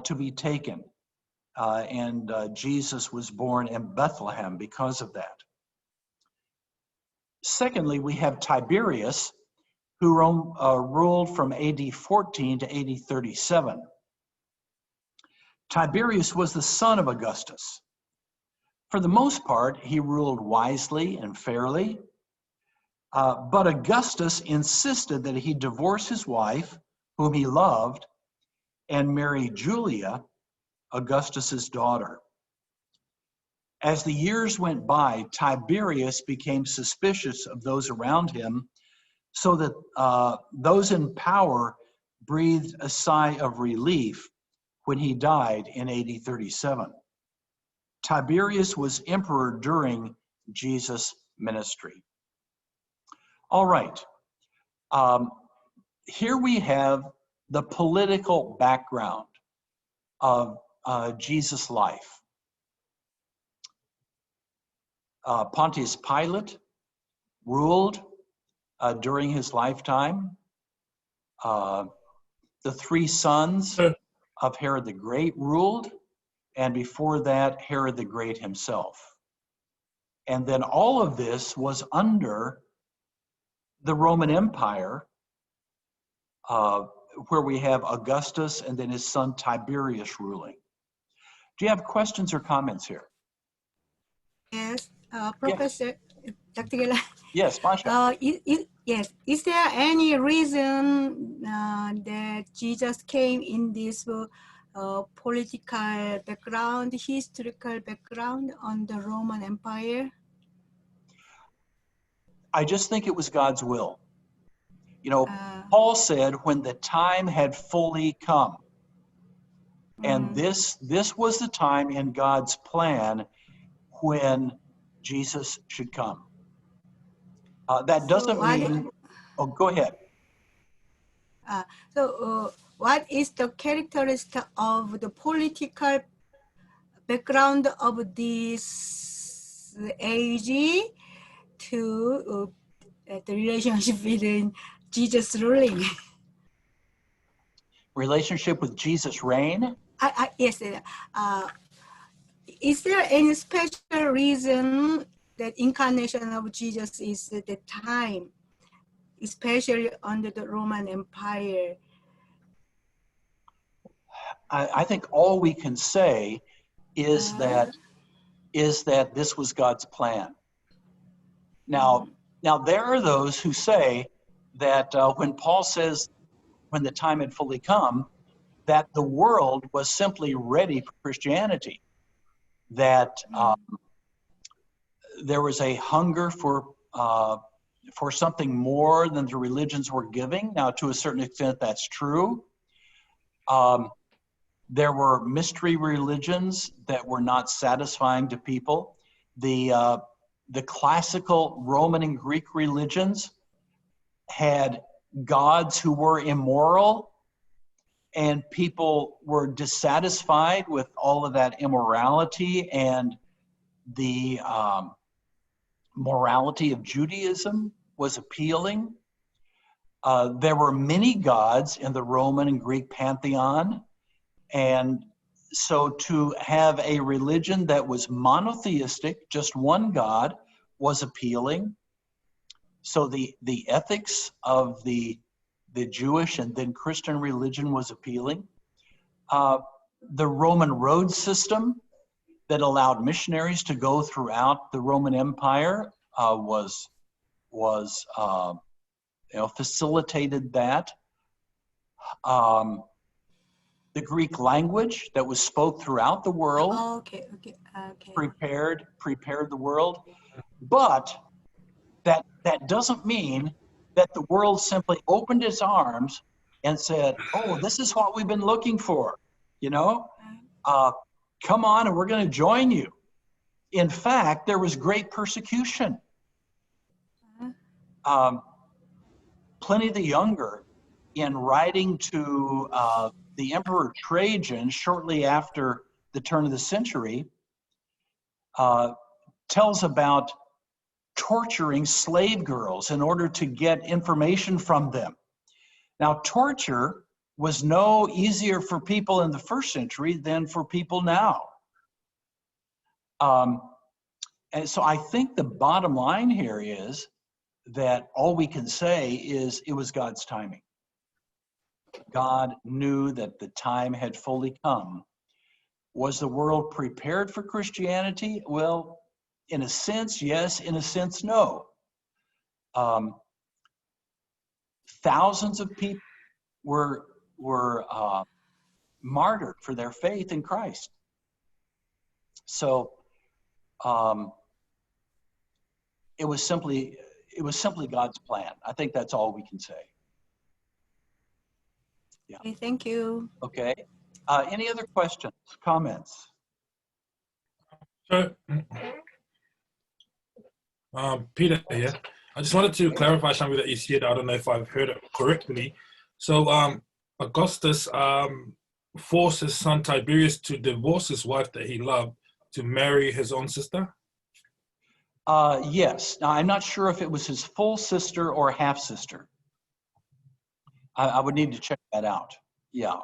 to be taken. And Jesus was born in Bethlehem because of that. Secondly, we have Tiberius, who ruled from AD 14 to AD 37. Tiberius was the son of Augustus. For the most part, he ruled wisely and fairly, but Augustus insisted that he divorce his wife, whom he loved, and marry Julia, Augustus's daughter. As the years went by, Tiberius became suspicious of those around him, so that those in power breathed a sigh of relief when he died in AD 37. Tiberius was emperor during Jesus' ministry. All right. Here we have the political background of Jesus' life. Pontius Pilate ruled during his lifetime. The three sons of Herod the Great ruled, and before that, Herod the Great himself. And then all of this was under the Roman Empire, where we have Augustus and then his son Tiberius ruling. Do you have questions or comments here? Yes, Professor Dr. Gela. Yes, Masha. Yes. Is there any reason that Jesus came in this political background, historical background on the Roman Empire? I just think it was God's will. You know, Paul said when the time had fully come, and this was the time in God's plan when Jesus should come. That doesn't mean, oh, go ahead. What is the characteristic of the political background of this age to the relationship between Jesus ruling? Relationship with Jesus' reign? Yes. Is there any special reason that incarnation of Jesus is the time, especially under the Roman Empire? I think all we can say is that this was God's plan. Now there are those who say that when Paul says when the time had fully come, that the world was simply ready for Christianity, that there was a hunger for something more than the religions were giving. Now, to a certain extent, that's true. There were mystery religions that were not satisfying to people. The classical Roman and Greek religions had gods who were immoral, and people were dissatisfied with all of that immorality, and the morality of Judaism was appealing. There were many gods in the Roman and Greek pantheon, and so to have a religion that was monotheistic, just one God, was appealing. So the ethics of the Jewish and then Christian religion was appealing. The Roman road system that allowed missionaries to go throughout the Roman Empire facilitated that. The Greek language that was spoke throughout the world Okay. prepared the world, but that doesn't mean that the world simply opened its arms and said, "Oh, this is what we've been looking for, come on, and we're going to join you." In fact, there was great persecution. Pliny the Younger, in writing to the Emperor Trajan shortly after the turn of the century, tells about torturing slave girls in order to get information from them. Now, torture was no easier for people in the first century than for people now. And so I think the bottom line here is that all we can say is it was God's timing. God knew that the time had fully come. Was the world prepared for Christianity? Well, in a sense, yes. In a sense, no. Thousands of people were martyred for their faith in Christ. So it was simply God's plan. I think that's all we can say. Yeah. Okay, thank you. Okay. Any other questions, comments? So, Peter here. I just wanted to clarify something that you said. I don't know if I've heard it correctly. So Augustus forced his son Tiberius to divorce his wife that he loved to marry his own sister? Yes. Now, I'm not sure if it was his full sister or half sister. I would need to check that out. Yeah.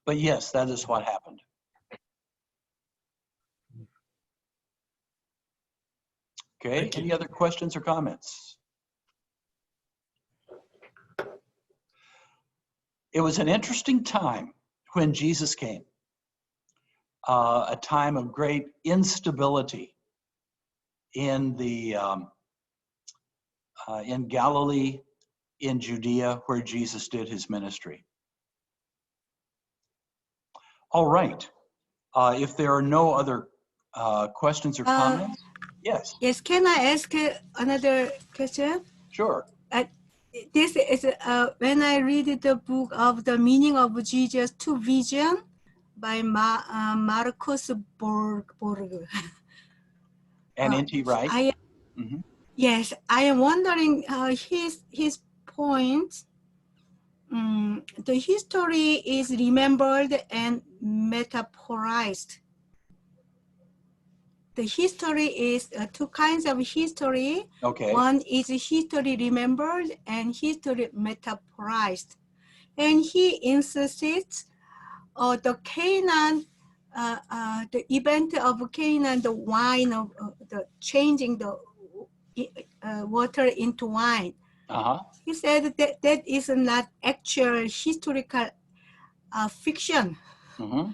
But yes, that is what happened. Okay. Thank you. Any other questions or comments? It was an interesting time when Jesus came, a time of great instability in in Galilee, in Judea, where Jesus did his ministry. All right. If there are no other questions or comments, yes, Yes, can I ask another question? sure. This is when I read the book of The Meaning of Jesus' Two Visions by Marcus Borg. And N.T. Wright. Mhm. Yes, I am wondering his point. The history is remembered and metaphorized. The history is two kinds of history. Okay. One is history remembered and history metaphorized. And he insists the Canaan, the event of Canaan, the wine of the changing the water into wine. Uh-huh. He said that that is not actual historical fiction. Mm-hmm.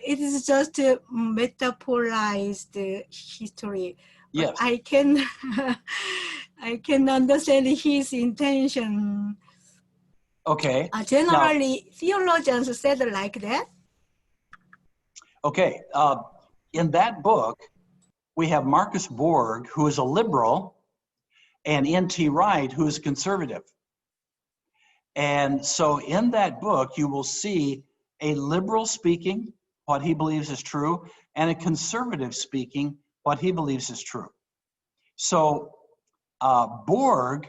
It is just a metaphorized history. Yes. But I can I can understand his intention. Okay. Generally, theologians said like that. Okay. In that book, we have Marcus Borg, who is a liberal, and N.T. Wright, who is conservative. And so in that book, you will see a liberal speaking what he believes is true, and a conservative speaking what he believes is true. So Borg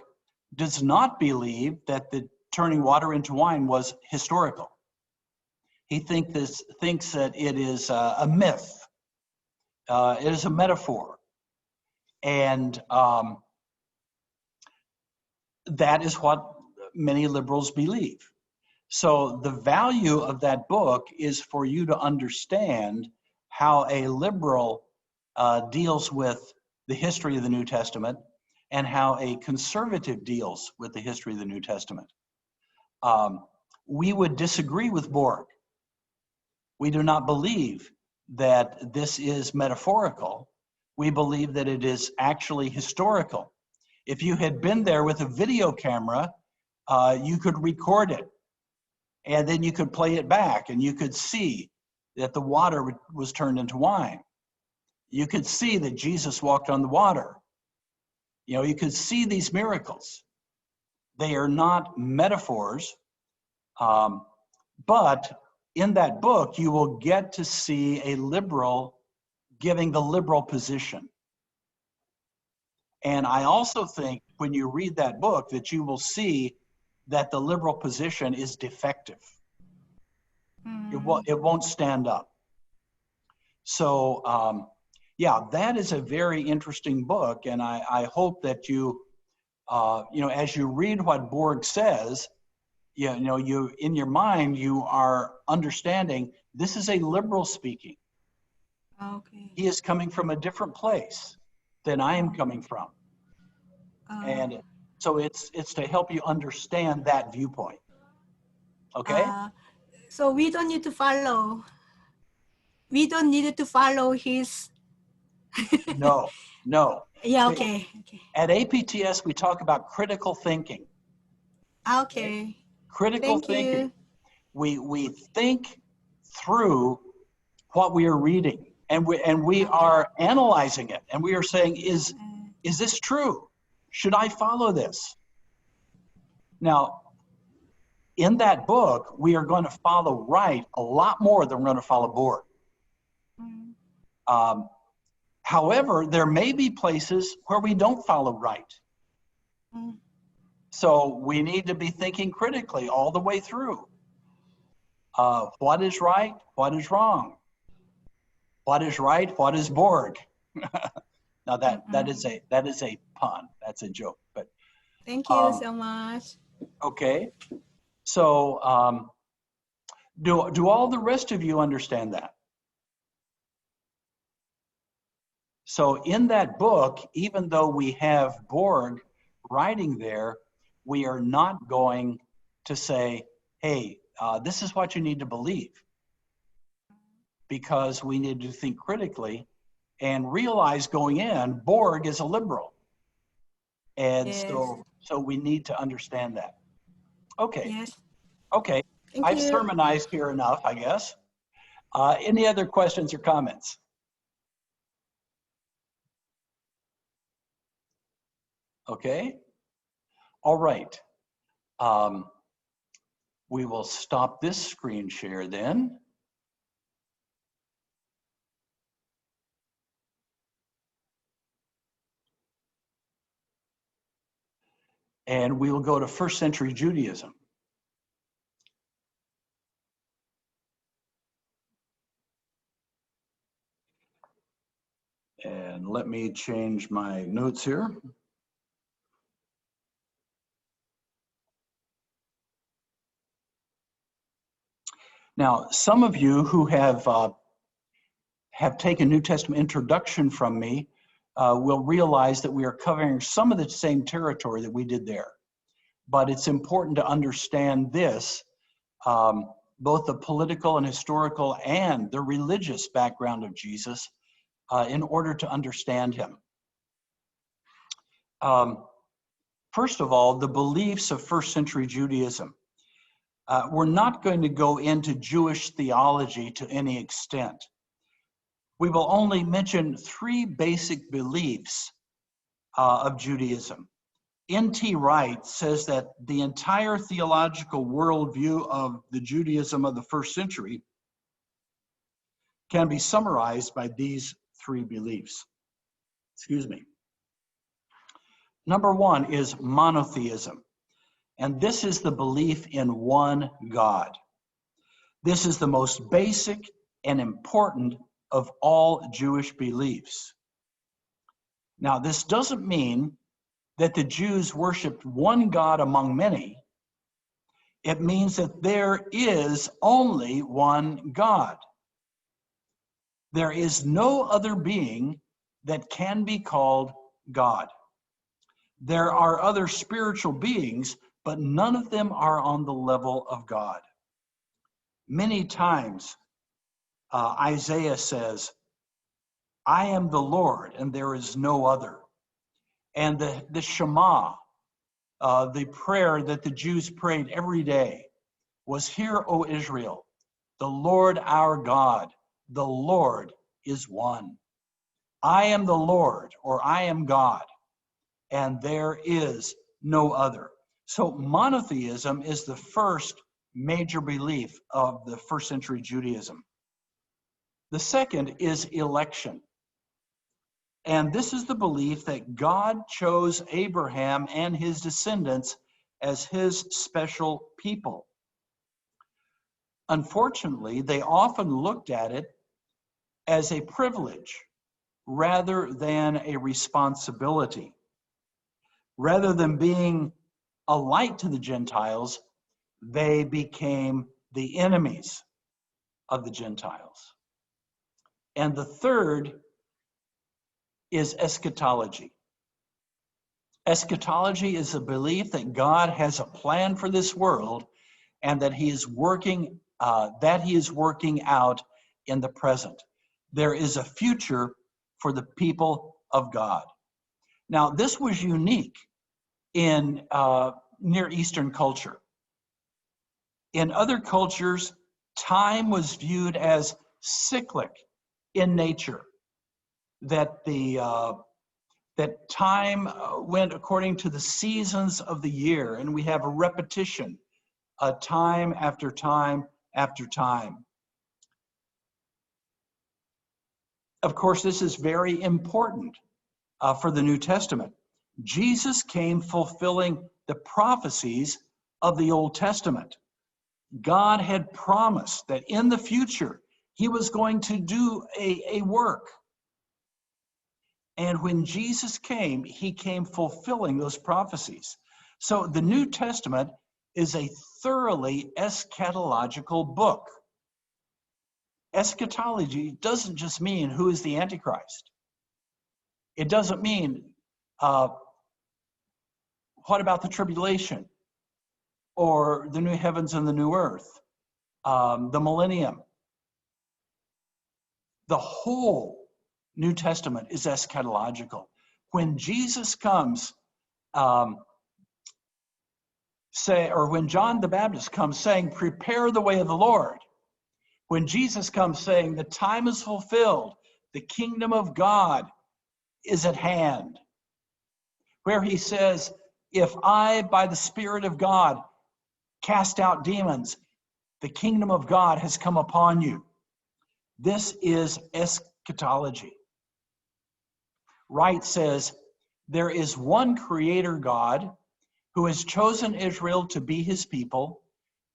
does not believe that the turning water into wine was historical. He thinks that it is a myth. It is a metaphor. And that is what many liberals believe. So the value of that book is for you to understand how a liberal deals with the history of the New Testament and how a conservative deals with the history of the New Testament. We would disagree with Borg. We do not believe that this is metaphorical. We believe that it is actually historical. If you had been there with a video camera, you could record it, and then you could play it back, and you could see that the water was turned into wine. You could see that Jesus walked on the water. You know, you could see these miracles. They are not metaphors, but in that book, you will get to see a liberal giving the liberal position. And I also think when you read that book that you will see that the liberal position is defective. It won't stand up. So, yeah, that is a very interesting book. And I hope that you know, as you read what Borg says, you in your mind, you are understanding this is a liberal speaking. Okay. He is coming from a different place than I am coming from. And so it's to help you understand that viewpoint. Okay? So we don't need to follow. We don't need to follow his. No. Yeah. See, Okay. Okay. at APTS, we talk about critical thinking. Okay. Critical Thank thinking. you. We think through what we are reading, and we are analyzing it, and we are saying, is this true? Should I follow this? Now, in that book, we are going to follow right a lot more than we're going to follow Borg. However, there may be places where we don't follow right. So we need to be thinking critically all the way through. What is right? What is wrong? What is right? What is Borg? Now that is a pun. That's a joke. But Thank you so much. okay. So do all the rest of you understand that? So in that book, even though we have Borg writing there, we are not going to say, hey, this is what you need to believe. Because we need to think critically and realize going in, Borg is a liberal. And Yes. so we need to understand that. Okay. Yes. Okay. Thank I've you. sermonized here enough, I guess. Any other questions or comments? Okay. All right. We will stop this screen share then. And we will go to first century Judaism. And let me change my notes here. Now, some of you who have taken New Testament introduction from me will realize that we are covering some of the same territory that we did there. But it's important to understand this, both the political and historical and the religious background of Jesus in order to understand him. First of all, the beliefs of first century Judaism. We're not going to go into Jewish theology to any extent. We will only mention three basic beliefs of Judaism. N.T. Wright says that the entire theological worldview of the Judaism of the first century can be summarized by these three beliefs. Excuse me. Number one is monotheism. And this is the belief in one God. This is the most basic and important of all Jewish beliefs. Now, this doesn't mean that the Jews worshiped one God among many, It means that there is only one God. There is no other being that can be called God. There are other spiritual beings, but none of them are on the level of God. Many times, Isaiah says, I am the Lord, and there is no other. And the Shema, the prayer that the Jews prayed every day, was, Hear, O Israel, the Lord our God, the Lord is one. I am the Lord, or I am God, and there is no other. So monotheism is the first major belief of the first century Judaism. The second is election. And this is the belief that God chose Abraham and his descendants as his special people. Unfortunately, they often looked at it as a privilege rather than a responsibility. Rather than being a light to the Gentiles, they became the enemies of the Gentiles. And the third is eschatology. Eschatology is a belief that God has a plan for this world and that he is working out in the present. There is a future for the people of God. Now, this was unique in Near Eastern culture. In other cultures, time was viewed as cyclic in nature, that that time went according to the seasons of the year, and we have a repetition, time after time after time. Of course, this is very important for the New Testament. Jesus came fulfilling the prophecies of the Old Testament. God had promised that in the future, he was going to do a work. And when Jesus came, he came fulfilling those prophecies. So the New Testament is a thoroughly eschatological book. Eschatology doesn't just mean who is the Antichrist. It doesn't mean what about the tribulation or the new heavens and the new earth, the millennium. The whole New Testament is eschatological. When Jesus comes, when John the Baptist comes saying, prepare the way of the Lord, when Jesus comes saying, the time is fulfilled, the kingdom of God is at hand, where he says, if I, by the Spirit of God, cast out demons, the kingdom of God has come upon you. This is eschatology. Wright says, there is one creator God who has chosen Israel to be his people,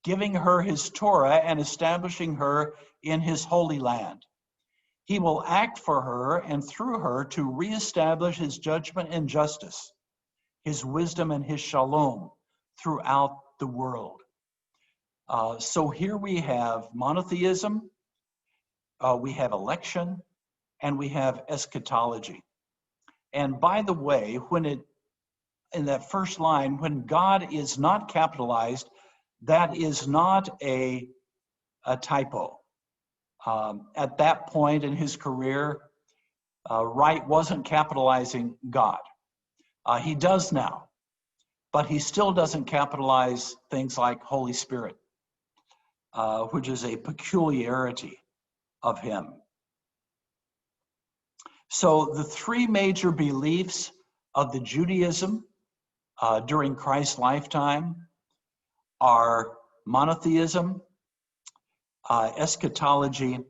giving her his Torah and establishing her in his holy land. He will act for her and through her to reestablish his judgment and justice, his wisdom and his shalom throughout the world. So here we have monotheism, we have election, and we have eschatology. And by the way, in that first line, when God is not capitalized, that is not a typo. At that point in his career, Wright wasn't capitalizing God. He does now, but he still doesn't capitalize things like Holy Spirit, which is a peculiarity of him. So the three major beliefs of the Judaism during Christ's lifetime are monotheism, eschatology,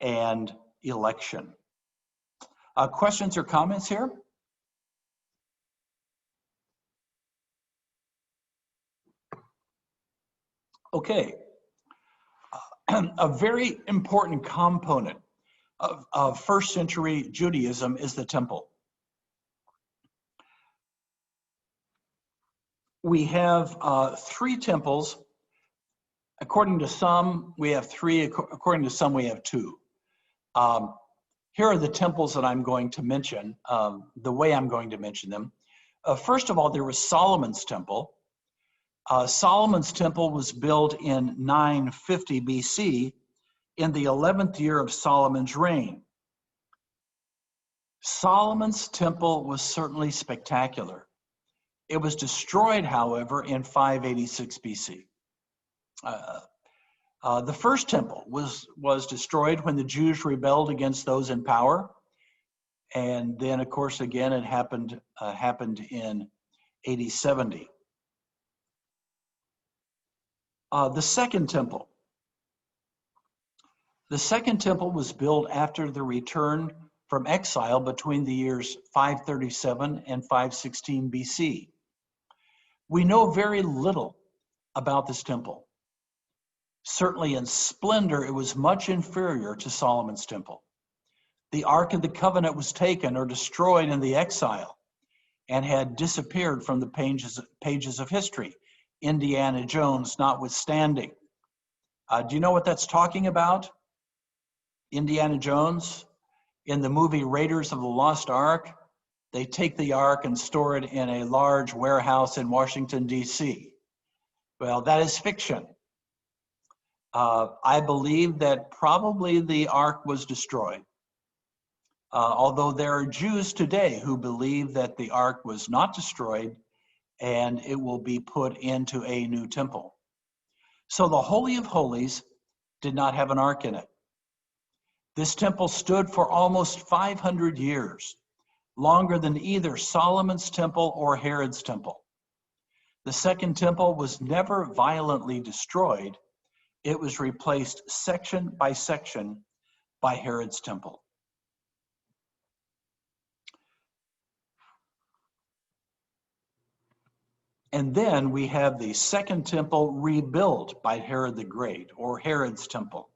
and election. Questions or comments here? Okay. A very important component of first century Judaism is the temple. We have 3 temples According to some, we have three. According to some, we have two. Here are the temples that I'm going to mention, the way I'm going to mention them. First of all, there was Solomon's temple. Solomon's temple was built in 950 BC in the 11th year of Solomon's reign. Solomon's temple was certainly spectacular. It was destroyed, however, in 586 BC. The first temple was destroyed when the Jews rebelled against those in power. And then, of course, again, it happened in AD 70. The second temple. The second temple was built after the return from exile between the years 537 and 516 BC. We know very little about this temple. Certainly in splendor, it was much inferior to Solomon's temple. The Ark of the Covenant was taken or destroyed in the exile and had disappeared from the pages of history, Indiana Jones notwithstanding. Do you know what that's talking about? Indiana Jones? In the movie Raiders of the Lost Ark, they take the Ark and store it in a large warehouse in Washington, D.C. Well, that is fiction. I believe that probably the Ark was destroyed. Although there are Jews today who believe that the Ark was not destroyed and it will be put into a new temple. So the Holy of Holies did not have an Ark in it. This temple stood for almost 500 years, longer than either Solomon's temple or Herod's temple. The second temple was never violently destroyed. It was replaced section by section by Herod's temple. And then we have the second temple rebuilt by Herod the Great, or Herod's temple.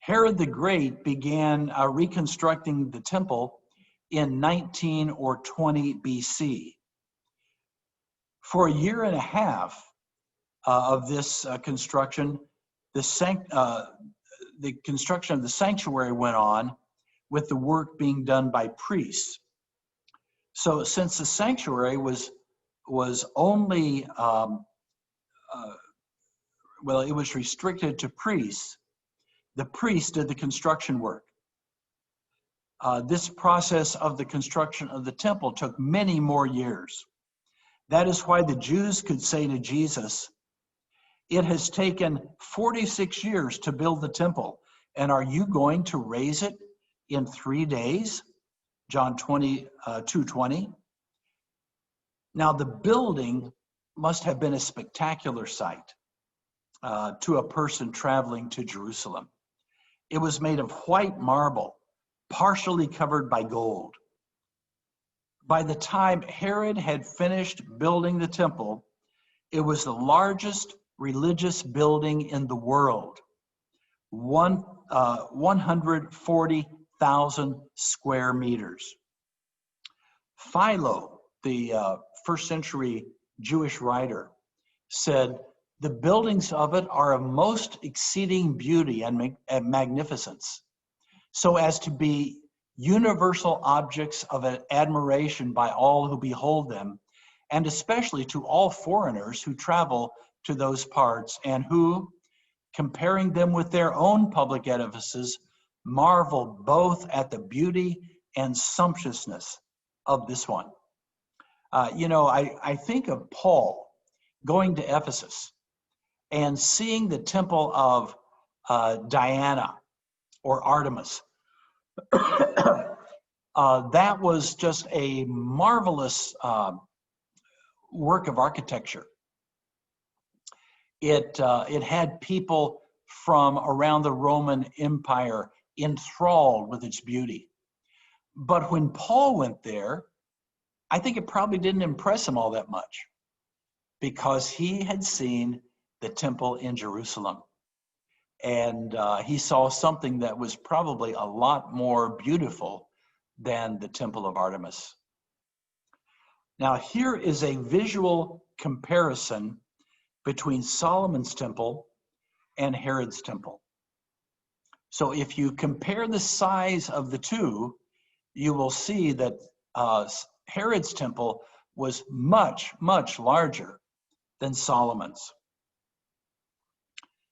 Herod the Great began reconstructing the temple in 19 or 20 BC. For a year and a half of this construction, the construction of the sanctuary went on with the work being done by priests. So since the sanctuary was only, it was restricted to priests, the priests did the construction work. This process of the construction of the temple took many more years. That is why the Jews could say to Jesus, "It has taken 46 years to build the temple, and are you going to raise it in 3 days?" John 2:20. Now, the building must have been a spectacular sight to a person traveling to Jerusalem. It was made of white marble, partially covered by gold. By the time Herod had finished building the temple, it was the largest religious building in the world, 140,000 square meters. Philo, the first century Jewish writer, said, "The buildings of it are of most exceeding beauty and magnificence, so as to be universal objects of admiration by all who behold them, and especially to all foreigners who travel to those parts, and who, comparing them with their own public edifices, marvel both at the beauty and sumptuousness of this one." I think of Paul going to Ephesus and seeing the temple of Diana or Artemis. That was just a marvelous work of architecture. It had people from around the Roman Empire enthralled with its beauty. But when Paul went there, I think it probably didn't impress him all that much, because he had seen the temple in Jerusalem. And he saw something that was probably a lot more beautiful than the temple of Artemis. Now, here is a visual comparison between Solomon's temple and Herod's temple. So if you compare the size of the two, you will see that Herod's temple was much, much larger than Solomon's.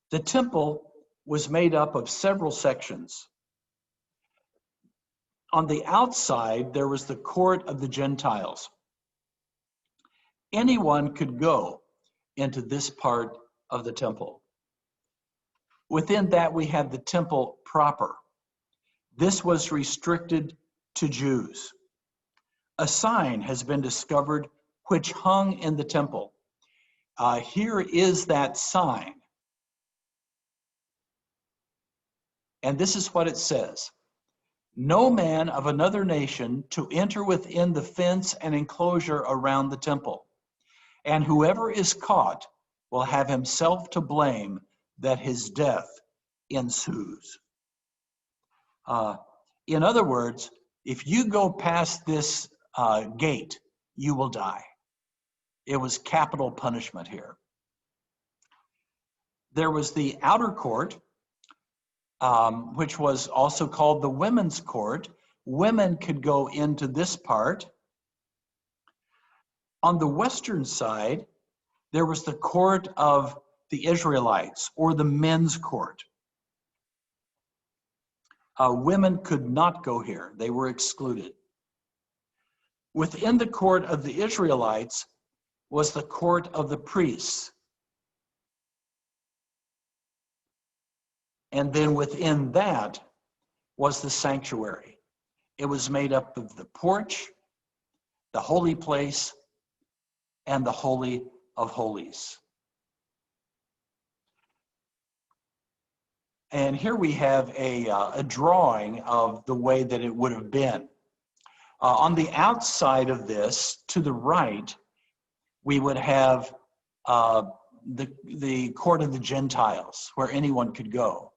The temple was made up of several sections. On the outside, there was the court of the Gentiles. Anyone could go into this part of the temple. Within that, we had the temple proper. This was restricted to Jews. A sign has been discovered which hung in the temple. Here is that sign. And this is what it says. No man of another nation to enter within the fence and enclosure around the temple. And whoever is caught will have himself to blame that his death ensues. In other words, if you go past this gate, you will die. It was capital punishment here. There was the outer court, which was also called the women's court. Women could go into this part. On the western side, there was the court of the Israelites, or the men's court. Women could not go here. They were excluded. Within the court of the Israelites was the court of the priests. And then within that was the sanctuary. It was made up of the porch, the holy place, and the Holy of Holies. And here we have a drawing of the way that it would have been. On the outside of this, to the right, we would have the court of the Gentiles, where anyone could go.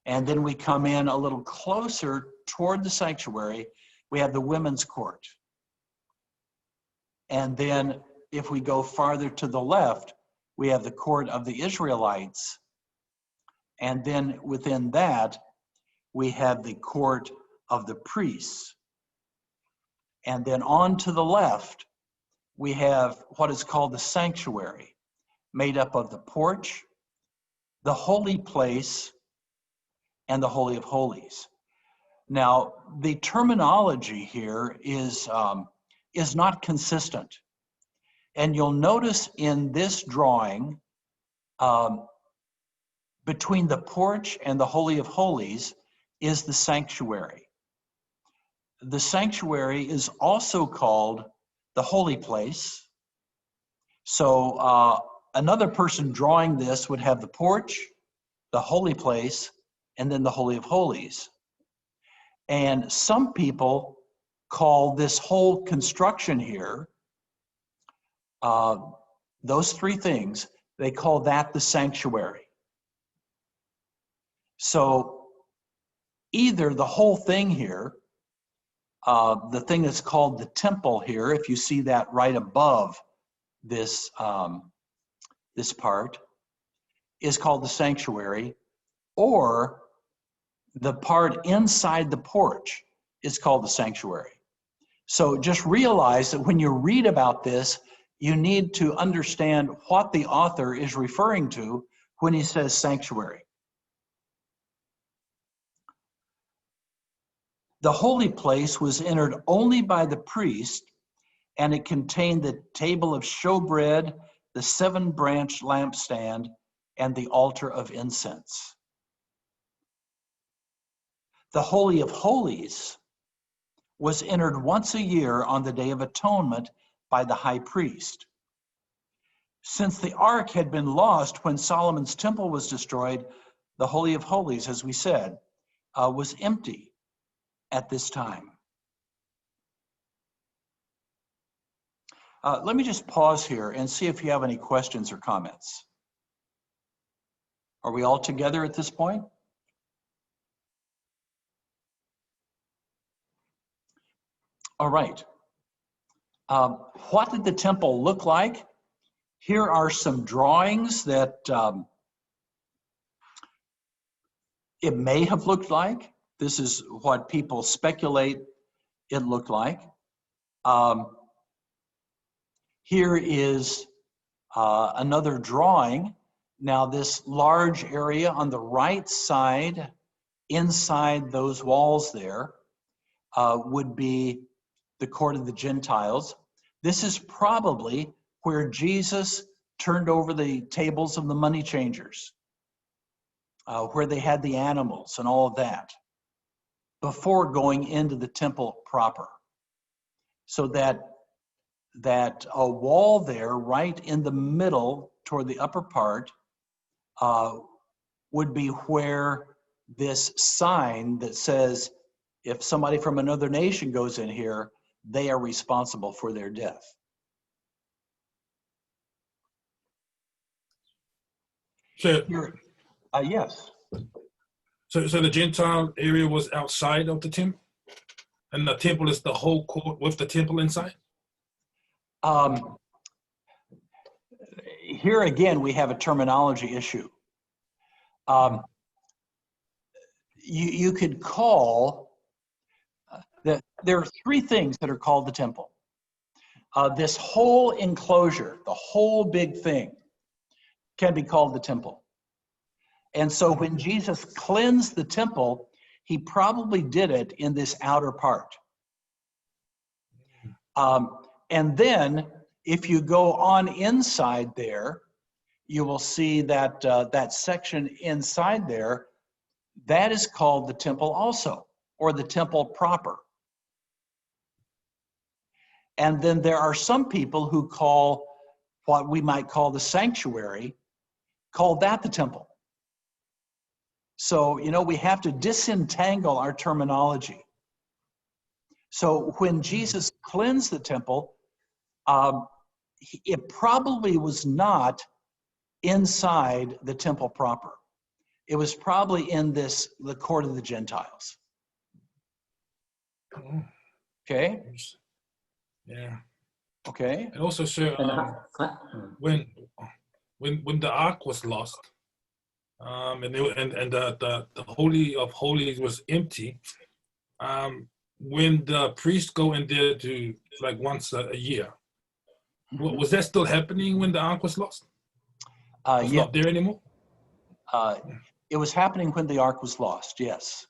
And then we come in a little closer toward the sanctuary, we have the women's court. And then if we go farther to the left, we have the court of the Israelites. And then within that, we have the court of the priests. And then on to the left, we have what is called the sanctuary, made up of the porch, the holy place, and the Holy of Holies. Now, the terminology here is not consistent. And you'll notice in this drawing, between the porch and the Holy of Holies is the sanctuary. The sanctuary is also called the holy place. So another person drawing this would have the porch, the holy place, and then the Holy of Holies. And some people call this whole construction here, those three things, they call that the sanctuary. So either the whole thing here, the thing that's called the temple here, if you see that right above this, this part, is called the sanctuary, or the part inside the porch is called the sanctuary. So just realize that when you read about this, you need to understand what the author is referring to when he says sanctuary. The holy place was entered only by the priest, and it contained the table of showbread, the 7-branch lampstand, and the altar of incense. The Holy of Holies was entered once a year on the Day of Atonement by the high priest. Since the ark had been lost when Solomon's temple was destroyed, the Holy of Holies, as we said, was empty at this time. Let me just pause here and see if you have any questions or comments. Are we all together at this point? All right. What did the temple look like? Here are some drawings that it may have looked like. This is what people speculate it looked like. Here is another drawing. Now this large area on the right side, inside those walls there, would be the court of the Gentiles. This is probably where Jesus turned over the tables of the money changers, where they had the animals and all of that, before going into the temple proper. So that a wall there right in the middle toward the upper part would be where this sign that says, if somebody from another nation goes in here, they are responsible for their death. So, Here, yes. so the Gentile area was outside of the temple, and the temple is the whole court with the temple inside. Here again, we have a terminology issue. You could call that there are three things that are called the temple. This whole enclosure, the whole big thing, can be called the temple. And so when Jesus cleansed the temple, he probably did it in this outer part. And then if you go on inside there, you will see that that section inside there, that is called the temple also, or the temple proper. And then there are some people who call what we might call the sanctuary, call that the temple. So, you know, we have to disentangle our terminology. So when Jesus cleansed the temple, it probably was not inside the temple proper. It was probably in the court of the Gentiles. Okay? Yeah. Okay? And also, sir, when the ark was lost, and the Holy of Holies was empty, when the priests go in there to like once a year, was that still happening when the ark was lost? It's Yeah. not there anymore? It was happening when the ark was lost, yes.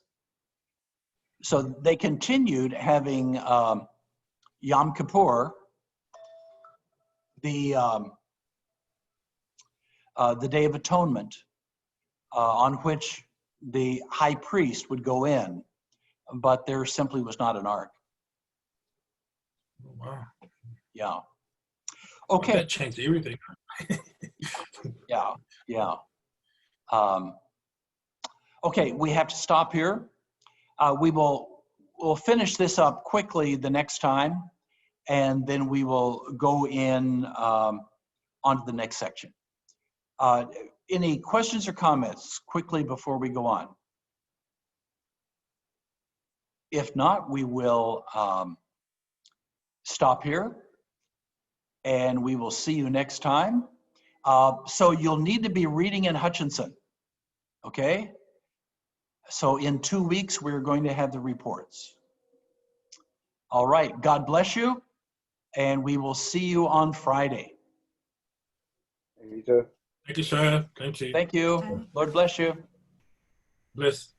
So they continued having Yom Kippur, the Day of Atonement, on which the high priest would go in, but there simply was not an ark. Oh, wow. Yeah. Okay. That changed everything. Yeah. Yeah. Okay, we have to stop here. We'll finish this up quickly the next time, and then we will go in onto the next section. Any questions or comments quickly before we go on? If not, we will stop here, and we will see you next time. So you'll need to be reading in Hutchinson, okay? So in 2 weeks, we're going to have the reports. All right, God bless you, and we will see you on Friday. Thank you, sir. Thank you. Thank you. Lord bless you. Bless.